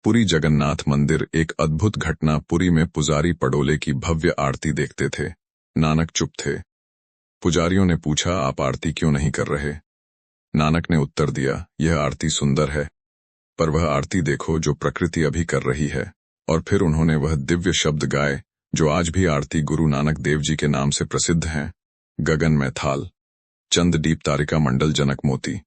पुरी जगन्नाथ मंदिर, एक अद्भुत घटना। पुरी में पुजारी पडोले की भव्य आरती देखते थे। नानक चुप थे। पुजारियों ने पूछा, आप आरती क्यों नहीं कर रहे। नानक ने उत्तर दिया, यह आरती सुंदर है, पर वह आरती देखो जो प्रकृति अभी कर रही है। और फिर उन्होंने वह दिव्य शब्द गाए जो आज भी आरती गुरु नानक देव जी के नाम से प्रसिद्ध हैं। गगन में थाल, चंद दीप तारिका मंडल जनक मोती।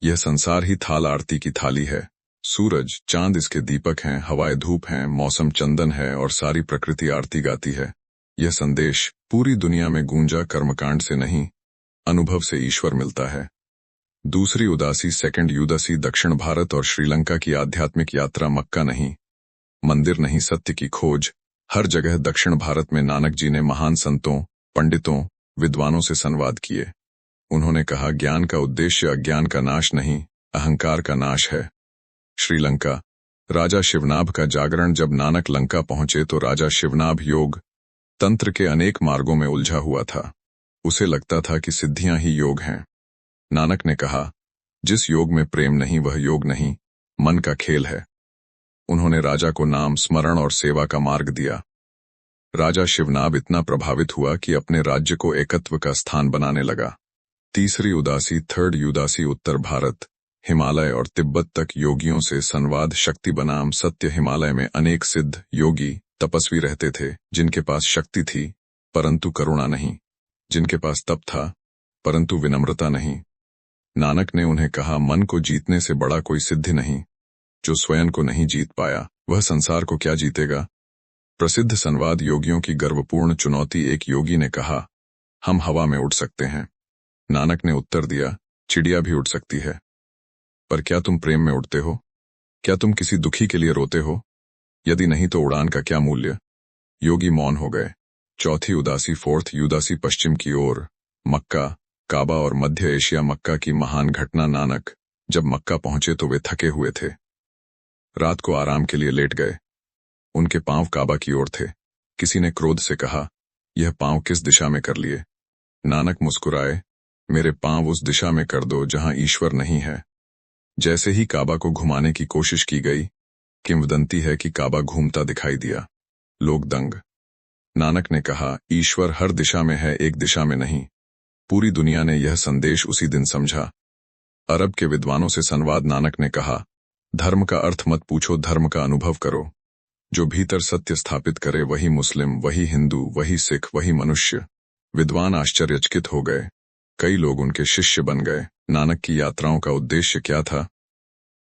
यह संसार ही थाल आरती की थाली है। सूरज चांद इसके दीपक हैं, हवाएं धूप हैं, मौसम चंदन है और सारी प्रकृति आरती गाती है। यह संदेश पूरी दुनिया में गूंजा, कर्मकांड से नहीं, अनुभव से ईश्वर मिलता है। दूसरी उदासी, सेकंड युदासी, दक्षिण भारत और श्रीलंका की आध्यात्मिक यात्रा। मक्का नहीं, मंदिर नहीं, सत्य की खोज। हर जगह दक्षिण भारत में नानक जी ने महान संतों, पंडितों, विद्वानों से संवाद किए। उन्होंने कहा, ज्ञान का उद्देश्य अज्ञान का नाश नहीं, अहंकार का नाश है। श्रीलंका, राजा शिवनाभ का जागरण। जब नानक लंका पहुंचे तो राजा शिवनाभ योग तंत्र के अनेक मार्गों में उलझा हुआ था। उसे लगता था कि सिद्धियां ही योग हैं। नानक ने कहा, जिस योग में प्रेम नहीं वह योग नहीं, मन का खेल है। उन्होंने राजा को नाम, स्मरण और सेवा का मार्ग दिया। राजा शिवनाभ इतना प्रभावित हुआ कि अपने राज्य को एकत्व का स्थान बनाने लगा। तीसरी उदासी, थर्ड उदासी, उत्तर भारत, हिमालय और तिब्बत तक योगियों से संवाद शक्ति बनाम सत्य। हिमालय में अनेक सिद्ध योगी तपस्वी रहते थे, जिनके पास शक्ति थी परंतु करुणा नहीं, जिनके पास तप था परंतु विनम्रता नहीं। नानक ने उन्हें कहा, मन को जीतने से बड़ा कोई सिद्धि नहीं। जो स्वयं को नहीं जीत पाया वह संसार को क्या जीतेगा। प्रसिद्ध संवाद योगियों की गर्वपूर्ण चुनौती। एक योगी ने कहा, हम हवा में उड़ सकते हैं। नानक ने उत्तर दिया, चिड़िया भी उड़ सकती है, पर क्या तुम प्रेम में उड़ते हो? क्या तुम किसी दुखी के लिए रोते हो? यदि नहीं तो उड़ान का क्या मूल्य? योगी मौन हो गए। चौथी उदासी, फोर्थ उदासी, पश्चिम की ओर, मक्का, काबा और मध्य एशिया। मक्का की महान घटना। नानक जब मक्का पहुंचे तो वे थके हुए थे। रात को आराम के लिए लेट गए। उनके पांव काबा की ओर थे। किसी ने क्रोध से कहा, यह पांव किस दिशा में कर लिए? नानक मुस्कुराए, मेरे पांव उस दिशा में कर दो जहां ईश्वर नहीं है। जैसे ही काबा को घुमाने की कोशिश की गई, किंवदंती है कि काबा घूमता दिखाई दिया। लोग दंग। नानक ने कहा, ईश्वर हर दिशा में है, एक दिशा में नहीं। पूरी दुनिया ने यह संदेश उसी दिन समझा। अरब के विद्वानों से संवाद। नानक ने कहा, धर्म का अर्थ मत पूछो, धर्म का अनुभव करो। जो भीतर सत्य स्थापित करे वही मुस्लिम, वही हिंदू, वही सिख, वही मनुष्य। विद्वान आश्चर्यचकित हो गए। कई लोग उनके शिष्य बन गए। नानक की यात्राओं का उद्देश्य क्या था?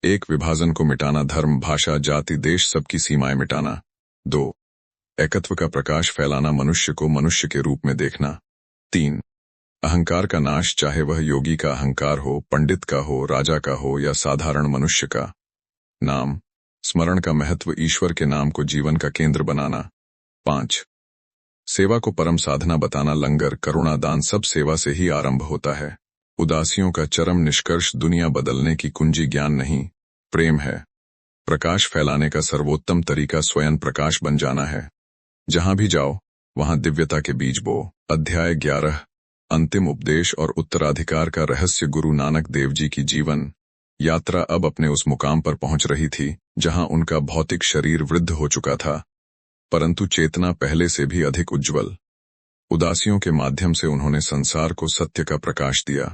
एक, विभाजन को मिटाना, धर्म, भाषा, जाति, देश सबकी सीमाएं मिटाना। 2, एकत्व का प्रकाश फैलाना, मनुष्य को मनुष्य के रूप में देखना। 3, अहंकार का नाश, चाहे वह योगी का अहंकार हो, पंडित का हो, राजा का हो या साधारण मनुष्य का। नाम स्मरण का महत्व, ईश्वर के नाम को जीवन का केंद्र बनाना। 5, सेवा को परम साधना बताना, लंगर, करुणा, दान सब सेवा से ही आरंभ होता है। उदासियों का चरम निष्कर्ष, दुनिया बदलने की कुंजी ज्ञान नहीं, प्रेम है। प्रकाश फैलाने का सर्वोत्तम तरीका स्वयं प्रकाश बन जाना है। जहां भी जाओ वहां दिव्यता के बीज बो। अध्याय 11, अंतिम उपदेश और उत्तराधिकार का रहस्य। गुरु नानक देव जी की जीवन यात्रा अब अपने उस मुकाम पर पहुंच रही थी जहां उनका भौतिक शरीर वृद्ध हो चुका था, परंतु चेतना पहले से भी अधिक उज्जवल। उदासियों के माध्यम से उन्होंने संसार को सत्य का प्रकाश दिया,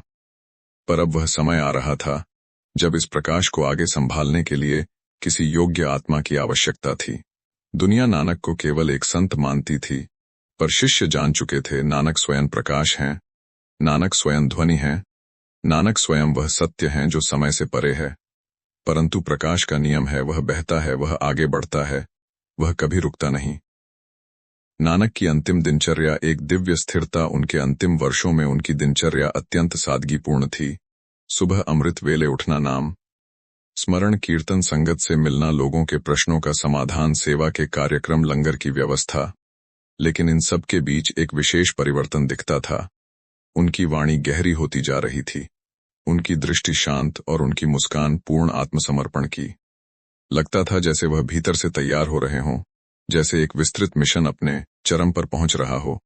पर अब वह समय आ रहा था जब इस प्रकाश को आगे संभालने के लिए किसी योग्य आत्मा की आवश्यकता थी। दुनिया नानक को केवल एक संत मानती थी, पर शिष्य जान चुके थे, नानक स्वयं प्रकाश हैं, नानक स्वयं ध्वनि हैं, नानक स्वयं वह सत्य हैं जो समय से परे है। परंतु प्रकाश का नियम है, वह बहता है, वह आगे बढ़ता है, वह कभी रुकता नहीं। नानक की अंतिम दिनचर्या एक दिव्य स्थिरता। उनके अंतिम वर्षों में उनकी दिनचर्या अत्यंत सादगीपूर्ण थी। सुबह अमृत वेले उठना, नाम स्मरण, कीर्तन, संगत से मिलना, लोगों के प्रश्नों का समाधान, सेवा के कार्यक्रम, लंगर की व्यवस्था। लेकिन इन सब के बीच एक विशेष परिवर्तन दिखता था। उनकी वाणी गहरी होती जा रही थी, उनकी दृष्टि शांत और उनकी मुस्कान पूर्ण आत्मसमर्पण की। लगता था जैसे वह भीतर से तैयार हो रहे हों, जैसे एक विस्तृत मिशन अपने चरम पर पहुंच रहा हो।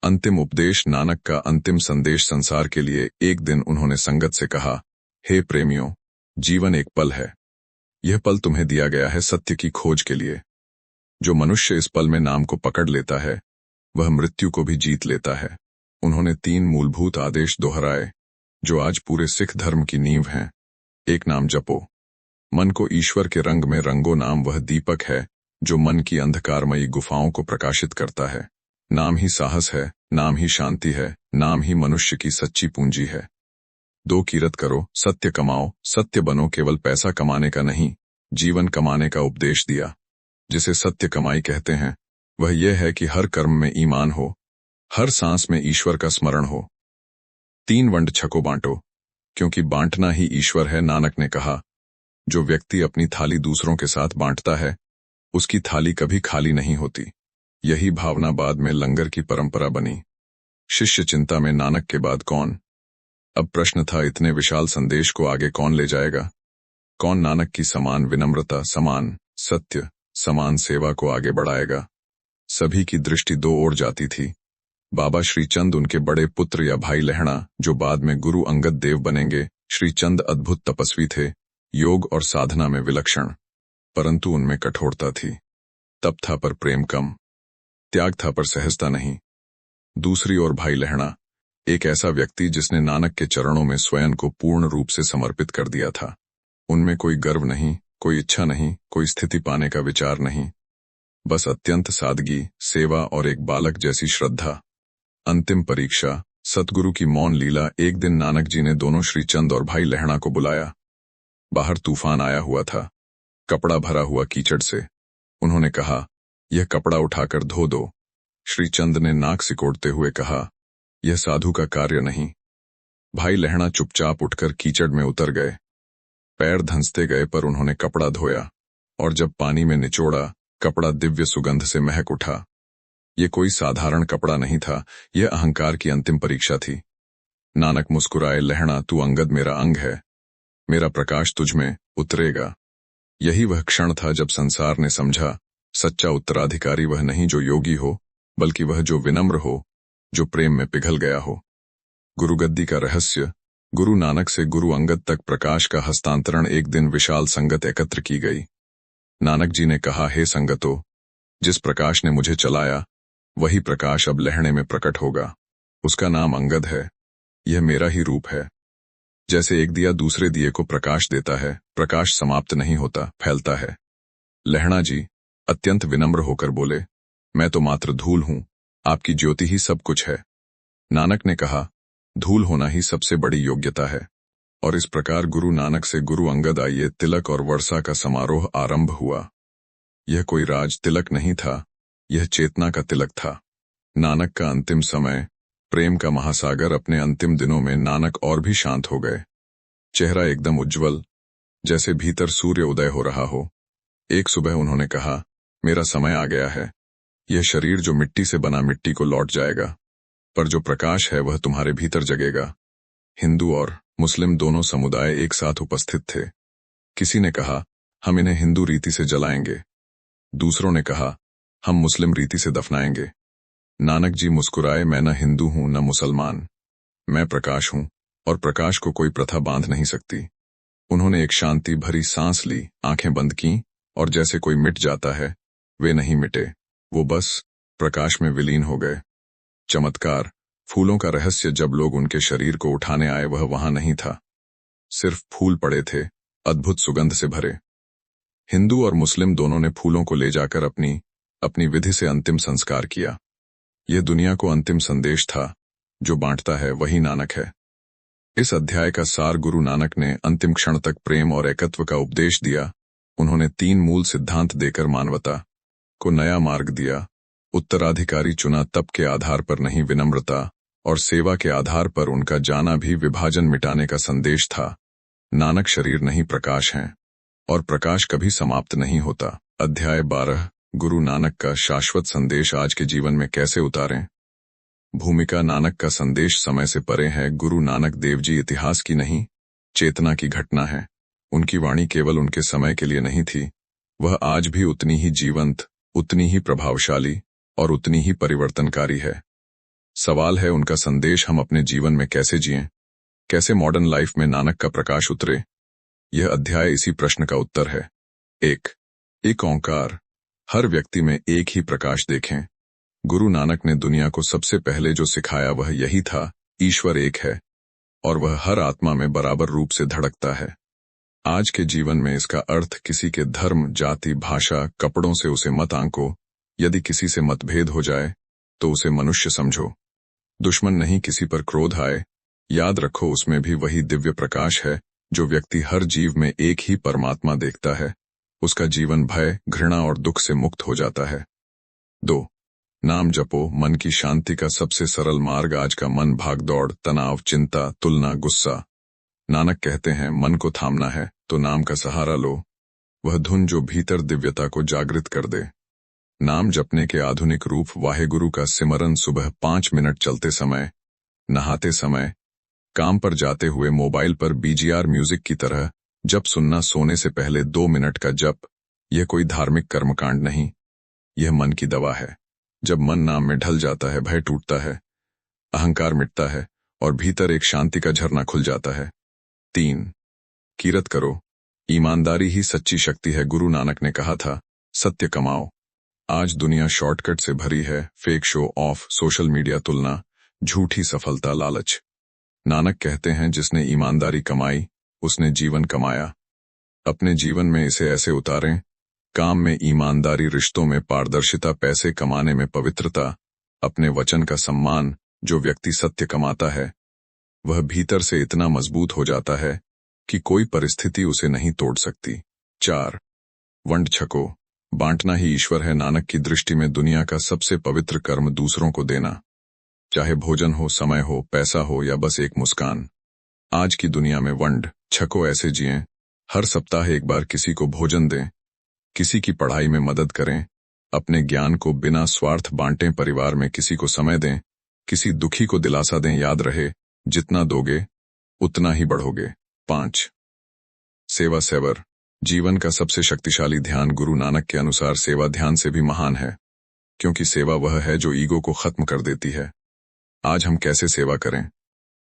अंतिम उपदेश, नानक का अंतिम संदेश संसार के लिए। एक दिन उन्होंने संगत से कहा, हे प्रेमियों, जीवन एक पल है। यह पल तुम्हें दिया गया है सत्य की खोज के लिए। जो मनुष्य इस पल में नाम को पकड़ लेता है वह मृत्यु को भी जीत लेता है। उन्होंने 3 मूलभूत आदेश दोहराए जो आज पूरे सिख धर्म की नींव हैं। एक, नाम जपो, मन को ईश्वर के रंग में रंगो। नाम वह दीपक है जो मन की अंधकारमयी गुफाओं को प्रकाशित करता है। नाम ही साहस है, नाम ही शांति है, नाम ही मनुष्य की सच्ची पूंजी है। 2, कीरत करो, सत्य कमाओ, सत्य बनो, केवल पैसा कमाने का नहीं, जीवन कमाने का उपदेश दिया। जिसे सत्य कमाई कहते हैं वह यह है कि हर कर्म में ईमान हो, हर सांस में ईश्वर का स्मरण हो। 3, वंड छको बांटो, क्योंकि बांटना ही ईश्वर है। नानक ने कहा, जो व्यक्ति अपनी थाली दूसरों के साथ बांटता है उसकी थाली कभी खाली नहीं होती। यही भावना बाद में लंगर की परंपरा बनी। शिष्य चिंता में, नानक के बाद कौन? अब प्रश्न था, इतने विशाल संदेश को आगे कौन ले जाएगा? कौन नानक की समान विनम्रता, समान सत्य, समान सेवा को आगे बढ़ाएगा? सभी की दृष्टि 2 ओर जाती थी। बाबा श्रीचंद, उनके बड़े पुत्र या भाई लहणा, जो बाद में गुरु अंगद देव बनेंगे। श्रीचंद अद्भुत तपस्वी थे, योग और साधना में विलक्षण, परंतु उनमें कठोरता थी। तप था पर प्रेम कम। त्याग था पर सहजता नहीं। दूसरी ओर भाई लहणा, एक ऐसा व्यक्ति जिसने नानक के चरणों में स्वयं को पूर्ण रूप से समर्पित कर दिया था। उनमें कोई गर्व नहीं, कोई इच्छा नहीं, कोई स्थिति पाने का विचार नहीं, बस अत्यंत सादगी, सेवा और एक बालक जैसी श्रद्धा। अंतिम परीक्षा, सतगुरु की मौन लीला। एक दिन नानक जी ने दोनों श्रीचंद और भाई लहणा को बुलाया। बाहर तूफान आया हुआ था, कपड़ा भरा हुआ कीचड़ से। उन्होंने कहा, यह कपड़ा उठाकर धो दो। श्रीचंद ने नाक सिकोड़ते हुए कहा, यह साधु का कार्य नहीं। भाई लहणा चुपचाप उठकर कीचड़ में उतर गए। पैर धंसते गए पर उन्होंने कपड़ा धोया, और जब पानी में निचोड़ा, कपड़ा दिव्य सुगंध से महक उठा। ये कोई साधारण कपड़ा नहीं था, यह अहंकार की अंतिम परीक्षा थी। नानक मुस्कुराए, लहणा तू अंगद मेरा अंग है, मेरा प्रकाश तुझमें उतरेगा। यही वह क्षण था जब संसार ने समझा, सच्चा उत्तराधिकारी वह नहीं जो योगी हो, बल्कि वह जो विनम्र हो, जो प्रेम में पिघल गया हो। गुरुगद्दी का रहस्य। गुरु नानक से गुरु अंगद तक प्रकाश का हस्तांतरण। एक दिन विशाल संगत एकत्र की गई। नानक जी ने कहा, हे संगतो, जिस प्रकाश ने मुझे चलाया, वही प्रकाश अब लहणे में प्रकट होगा। उसका नाम अंगद है। यह मेरा ही रूप है। जैसे एक दिया दूसरे दिए को प्रकाश देता है, प्रकाश समाप्त नहीं होता, फैलता है। लहणा जी अत्यंत विनम्र होकर बोले, मैं तो मात्र धूल हूं, आपकी ज्योति ही सब कुछ है। नानक ने कहा, धूल होना ही सबसे बड़ी योग्यता है। और इस प्रकार गुरु नानक से गुरु अंगद आइए तिलक और वर्षा का समारोह आरंभ हुआ। यह कोई राज तिलक नहीं था, यह चेतना का तिलक था। नानक का अंतिम समय, प्रेम का महासागर। अपने अंतिम दिनों में नानक और भी शांत हो गए। चेहरा एकदम उज्जवल, जैसे भीतर सूर्य उदय हो रहा हो। एक सुबह उन्होंने कहा, मेरा समय आ गया है। यह शरीर जो मिट्टी से बना मिट्टी को लौट जाएगा, पर जो प्रकाश है वह तुम्हारे भीतर जगेगा। हिंदू और मुस्लिम दोनों समुदाय एक साथ उपस्थित थे। किसी ने कहा, हम इन्हें हिंदू रीति से जलाएंगे। दूसरों ने कहा, हम मुस्लिम रीति से दफनाएंगे। नानक जी मुस्कुराए, मैं न हिंदू हूं न मुसलमान, मैं प्रकाश हूं, और प्रकाश को कोई प्रथा बांध नहीं सकती। उन्होंने एक शांति भरी सांस ली, आंखें बंद की, और जैसे कोई मिट जाता है, वे नहीं मिटे, वो बस प्रकाश में विलीन हो गए। चमत्कार। फूलों का रहस्य। जब लोग उनके शरीर को उठाने आए, वह वहां नहीं था। सिर्फ फूल पड़े थे, अद्भुत सुगंध से भरे। हिंदू और मुस्लिम दोनों ने फूलों को ले जाकर अपनी अपनी विधि से अंतिम संस्कार किया। यह दुनिया को अंतिम संदेश था, जो बांटता है वही नानक है। इस अध्याय का सार। गुरु नानक ने अंतिम क्षण तक प्रेम और एकत्व का उपदेश दिया। उन्होंने 3 मूल सिद्धांत देकर मानवता को नया मार्ग दिया। उत्तराधिकारी चुना तप के आधार पर नहीं, विनम्रता और सेवा के आधार पर। उनका जाना भी विभाजन मिटाने का संदेश था। नानक शरीर नहीं, प्रकाश हैं, और प्रकाश कभी समाप्त नहीं होता। अध्याय 12। गुरु नानक का शाश्वत संदेश आज के जीवन में कैसे उतारें। भूमिका। नानक का संदेश समय से परे है। गुरु नानक देव जी इतिहास की नहीं, चेतना की घटना है। उनकी वाणी केवल उनके समय के लिए नहीं थी, वह आज भी उतनी ही जीवंत, उतनी ही प्रभावशाली और उतनी ही परिवर्तनकारी है। सवाल है, उनका संदेश हम अपने जीवन में कैसे जिएं? कैसे मॉडर्न लाइफ में नानक का प्रकाश उतरे? यह अध्याय इसी प्रश्न का उत्तर है। एक ओंकार। हर व्यक्ति में एक ही प्रकाश देखें। गुरु नानक ने दुनिया को सबसे पहले जो सिखाया वह यही था, ईश्वर एक है, और वह हर आत्मा में बराबर रूप से धड़कता है। आज के जीवन में इसका अर्थ किसी के धर्म, जाति, भाषा, कपड़ों से उसे मत आंको। यदि किसी से मतभेद हो जाए तो उसे मनुष्य समझो। दुश्मन नहीं, किसी पर क्रोध आए, याद रखो उसमें भी वही दिव्य प्रकाश है। जो व्यक्ति हर जीव में एक ही परमात्मा देखता है, उसका जीवन भय, घृणा और दुख से मुक्त हो जाता है। 2. नाम जपो। मन की शांति का सबसे सरल मार्ग। आज का मन भागदौड़, तनाव, चिंता, तुलना, गुस्सा। नानक कहते हैं, मन को थामना है तो नाम का सहारा लो, वह धुन जो भीतर दिव्यता को जागृत कर दे। नाम जपने के आधुनिक रूप। वाहेगुरु का सिमरन सुबह 5 मिनट चलते समय, नहाते समय, काम पर जाते हुए, मोबाइल पर बीजीआर म्यूजिक की तरह जप सुनना, सोने से पहले 2 मिनट का जप। यह कोई धार्मिक कर्मकांड नहीं, यह मन की दवा है। जब मन नाम में ढल जाता है, भय टूटता है, अहंकार मिटता है, और भीतर एक शांति का झरना खुल जाता है। 3. कीरत करो। ईमानदारी ही सच्ची शक्ति है। गुरु नानक ने कहा था, सत्य कमाओ, आज दुनिया शॉर्टकट से भरी है, fake show off, social media तुलना, झूठी सफलता, लालच। नानक कहते हैं, जिसने ईमानदारी कमाई उसने जीवन कमाया। अपने जीवन में इसे ऐसे उतारें, काम में ईमानदारी, रिश्तों में पारदर्शिता, पैसे कमाने में पवित्रता, अपने वचन का सम्मान। जो व्यक्ति सत्य कमाता है वह भीतर से इतना मजबूत हो जाता है कि कोई परिस्थिति उसे नहीं तोड़ सकती। 4. वंड छको, बांटना ही ईश्वर है। नानक की दृष्टि में दुनिया का सबसे पवित्र कर्म दूसरों को देना, चाहे भोजन हो, समय हो, पैसा हो या बस एक मुस्कान। आज की दुनिया में वंड छको ऐसे जिएं, हर सप्ताह एक बार किसी को भोजन दें, किसी की पढ़ाई में मदद करें, अपने ज्ञान को बिना स्वार्थ बांटें, परिवार में किसी को समय दें, किसी दुखी को दिलासा दें। याद रहे, जितना दोगे उतना ही बढ़ोगे। 5. सेवा सेवर, जीवन का सबसे शक्तिशाली ध्यान। गुरु नानक के अनुसार सेवा ध्यान से भी महान है, क्योंकि सेवा वह है जो ईगो को खत्म कर देती है। आज हम कैसे सेवा करें?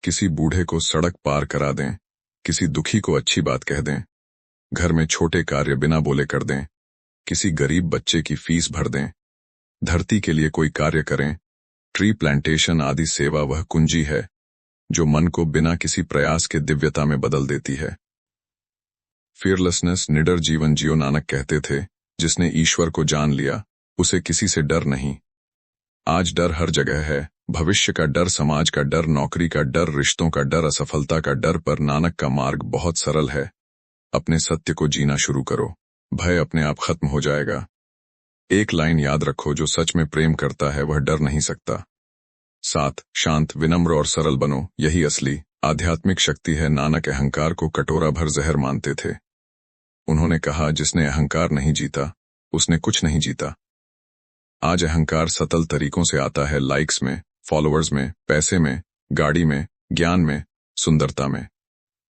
किसी बूढ़े को सड़क पार करा दें, किसी दुखी को अच्छी बात कह दें, घर में छोटे कार्य बिना बोले कर दें, किसी गरीब बच्चे की फीस भर दें, धरती के लिए कोई कार्य करें, ट्री प्लांटेशन आदि। सेवा वह कुंजी है जो मन को बिना किसी प्रयास के दिव्यता में बदल देती है। फियरलेसनेस, निडर जीवन जियो। नानक कहते थे, जिसने ईश्वर को जान लिया उसे किसी से डर नहीं। आज डर हर जगह है, भविष्य का डर, समाज का डर, नौकरी का डर, रिश्तों का डर, असफलता का डर। पर नानक का मार्ग बहुत सरल है। अपने सत्य को जीना शुरू करो, भय अपने आप खत्म हो जाएगा। एक लाइन याद रखो, जो सच में प्रेम करता है वह डर नहीं सकता। 7. शांत, विनम्र और सरल बनो, यही असली आध्यात्मिक शक्ति है। नानक अहंकार को कटोरा भर जहर मानते थे। उन्होंने कहा, जिसने अहंकार नहीं जीता उसने कुछ नहीं जीता। आज अहंकार सतल तरीकों से आता है, लाइक्स में, फॉलोअर्स में, पैसे में, गाड़ी में, ज्ञान में, सुंदरता में।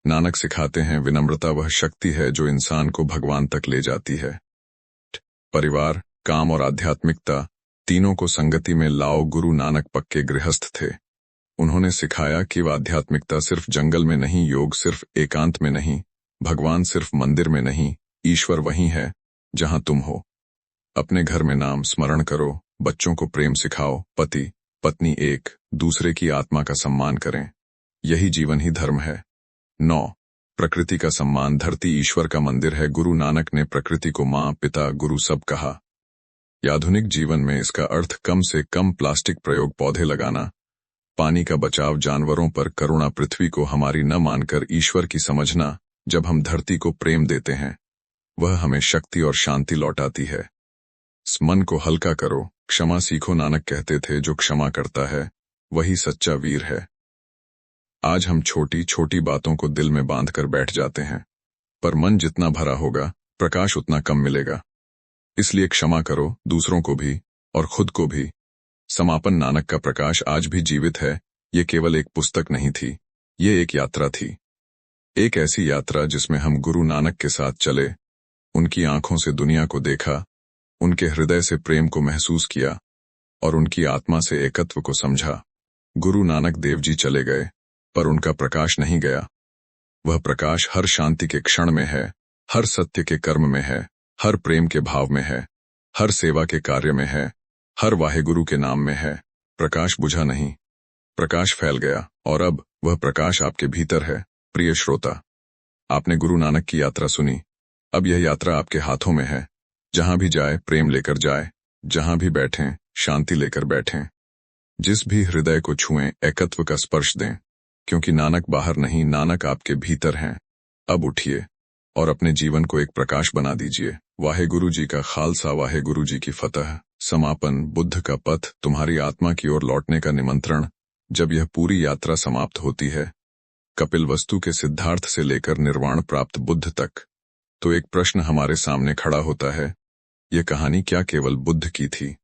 नानक सिखाते हैं, विनम्रता वह शक्ति है जो इंसान को भगवान तक ले जाती है। परिवार, काम और आध्यात्मिकता, तीनों को संगति में लाओ। गुरु नानक पक्के गृहस्थ थे। उन्होंने सिखाया कि वह आध्यात्मिकता सिर्फ जंगल में नहीं, योग सिर्फ एकांत में नहीं, भगवान सिर्फ मंदिर में नहीं, ईश्वर वहीं है जहां तुम हो। अपने घर में नाम स्मरण करो, बच्चों को प्रेम सिखाओ, पति पत्नी एक दूसरे की आत्मा का सम्मान करें, यही जीवन ही धर्म है। 9. प्रकृति का सम्मान, धरती ईश्वर का मंदिर है। गुरु नानक ने प्रकृति को माँ, पिता, गुरु सब कहा। आधुनिक जीवन में इसका अर्थ कम से कम प्लास्टिक प्रयोग, पौधे लगाना, पानी का बचाव, जानवरों पर करुणा, पृथ्वी को हमारी न मानकर ईश्वर की समझना। जब हम धरती को प्रेम देते हैं वह हमें शक्ति और शांति लौटाती है। मन को हल्का करो, क्षमा सीखो। नानक कहते थे, जो क्षमा करता है वही सच्चा वीर है। आज हम छोटी छोटी बातों को दिल में बांधकर बैठ जाते हैं, पर मन जितना भरा होगा प्रकाश उतना कम मिलेगा। इसलिए क्षमा करो, दूसरों को भी और खुद को भी। समापन, नानक का प्रकाश आज भी जीवित है। ये केवल एक पुस्तक नहीं थी, ये एक यात्रा थी। एक ऐसी यात्रा जिसमें हम गुरु नानक के साथ चले, उनकी आंखों से दुनिया को देखा, उनके हृदय से प्रेम को महसूस किया और उनकी आत्मा से एकत्व को समझा। गुरु नानक देव जी चले गए, पर उनका प्रकाश नहीं गया। वह प्रकाश हर शांति के क्षण में है, हर सत्य के कर्म में है, हर प्रेम के भाव में है, हर सेवा के कार्य में है, हर वाहेगुरु के नाम में है। प्रकाश बुझा नहीं, प्रकाश फैल गया, और अब वह प्रकाश आपके भीतर है। प्रिय श्रोता, आपने गुरु नानक की यात्रा सुनी। अब यह यात्रा आपके हाथों में है। जहां भी जाए प्रेम लेकर जाए, जहां भी बैठें शांति लेकर बैठें, जिस भी हृदय को छुएं एकत्व का स्पर्श दें, क्योंकि नानक बाहर नहीं, नानक आपके भीतर हैं। अब उठिए और अपने जीवन को एक प्रकाश बना दीजिए। वाहेगुरु जी का खालसा, वाहेगुरु जी की फतह। समापन, बुद्ध का पथ, तुम्हारी आत्मा की ओर लौटने का निमंत्रण। जब यह पूरी यात्रा समाप्त होती है, कपिलवस्तु के सिद्धार्थ से लेकर निर्वाण प्राप्त बुद्ध तक, तो एक प्रश्न हमारे सामने खड़ा होता है, यह कहानी क्या केवल बुद्ध की थी,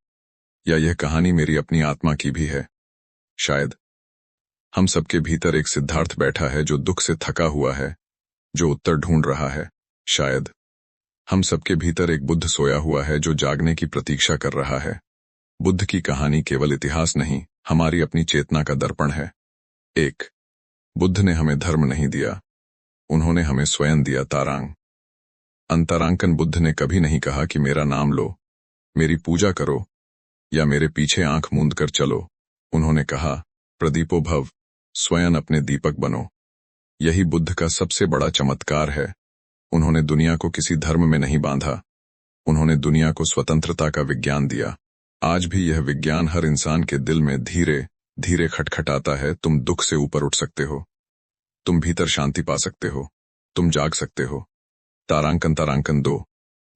या यह कहानी मेरी अपनी आत्मा की भी है? शायद हम सबके भीतर एक सिद्धार्थ बैठा है जो दुख से थका हुआ है, जो उत्तर ढूंढ रहा है। शायद हम सबके भीतर एक बुद्ध सोया हुआ है जो जागने की प्रतीक्षा कर रहा है। बुद्ध की कहानी केवल इतिहास नहीं, हमारी अपनी चेतना का दर्पण है। 1. बुद्ध ने हमें धर्म नहीं दिया, उन्होंने हमें स्वयं दिया तारांग। अंतरांकन, बुद्ध ने कभी नहीं कहा कि मेरा नाम लो, मेरी पूजा करो या मेरे पीछे आंख मूंद कर चलो। उन्होंने कहा, प्रदीपो भव, स्वयं अपने दीपक बनो। यही बुद्ध का सबसे बड़ा चमत्कार है। उन्होंने दुनिया को किसी धर्म में नहीं बांधा, उन्होंने दुनिया को स्वतंत्रता का विज्ञान दिया। आज भी यह विज्ञान हर इंसान के दिल में धीरे धीरे खटखटाता है। तुम दुख से ऊपर उठ सकते हो, तुम भीतर शांति पा सकते हो, तुम जाग सकते हो। तारांकन तारांकन 2।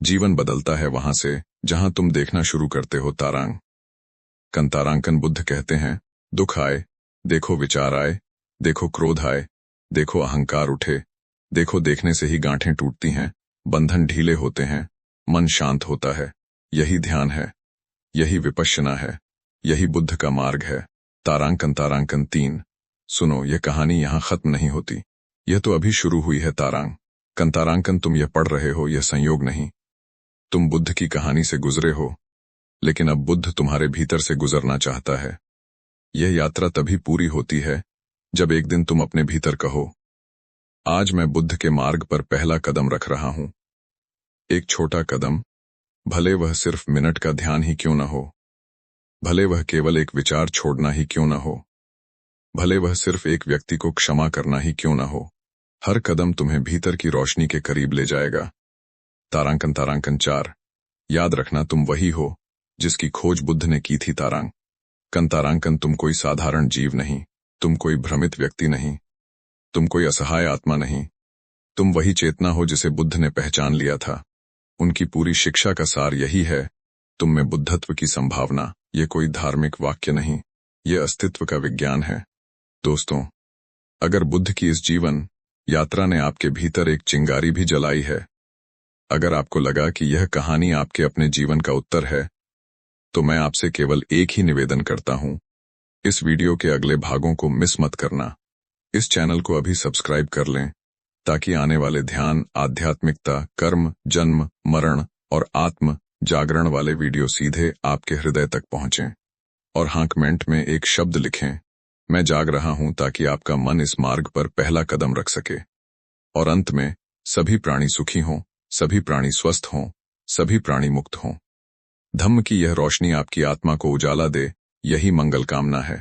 जीवन बदलता है वहां से जहां तुम देखना शुरू करते हो। तारांकन बुद्ध कहते हैं, दुख आए, देखो विचार आए, देखो क्रोध आए, देखो अहंकार उठे, देखो देखने से ही गांठें टूटती हैं, बंधन ढीले होते हैं, मन शांत होता है। यही ध्यान है, यही विपश्यना है, यही बुद्ध का मार्ग है। तारांकन 3। सुनो, यह कहानी यहां खत्म नहीं होती, यह तो अभी शुरू हुई है। तारांकन तुम यह पढ़ रहे हो, यह संयोग नहीं। तुम बुद्ध की कहानी से गुजरे हो, लेकिन अब बुद्ध तुम्हारे भीतर से गुजरना चाहता है। यह यात्रा तभी पूरी होती है जब एक दिन तुम अपने भीतर कहो, आज मैं बुद्ध के मार्ग पर पहला कदम रख रहा हूं। एक छोटा कदम, भले वह सिर्फ मिनट का ध्यान ही क्यों न हो, भले वह केवल एक विचार छोड़ना ही क्यों न हो, भले वह सिर्फ एक व्यक्ति को क्षमा करना ही क्यों न हो, हर कदम तुम्हें भीतर की रोशनी के करीब ले जाएगा। तारांकन 4। याद रखना, तुम वही हो जिसकी खोज बुद्ध ने की थी। तारांकन तुम कोई साधारण जीव नहीं, तुम कोई भ्रमित व्यक्ति नहीं, तुम कोई असहाय आत्मा नहीं, तुम वही चेतना हो जिसे बुद्ध ने पहचान लिया था। उनकी पूरी शिक्षा का सार यही है, तुम में बुद्धत्व की संभावना। ये कोई धार्मिक वाक्य नहीं, ये अस्तित्व का विज्ञान है। दोस्तों, अगर बुद्ध की इस जीवन यात्रा ने आपके भीतर एक चिंगारी भी जलाई है, अगर आपको लगा कि यह कहानी आपके अपने जीवन का उत्तर है, तो मैं आपसे केवल एक ही निवेदन करता हूं, इस वीडियो के अगले भागों को मिस मत करना। इस चैनल को अभी सब्सक्राइब कर लें, ताकि आने वाले ध्यान, आध्यात्मिकता, कर्म, जन्म, मरण और आत्म जागरण वाले वीडियो सीधे आपके हृदय तक पहुंचें। और हाँ, कमेंट में एक शब्द लिखें, मैं जाग रहा हूं, ताकि आपका मन इस मार्ग पर पहला कदम रख सके। और अंत में, सभी प्राणी सुखी हों, सभी प्राणी स्वस्थ हों, सभी प्राणी मुक्त हों। धम्म की यह रोशनी आपकी आत्मा को उजाला दे, यही मंगल कामना है।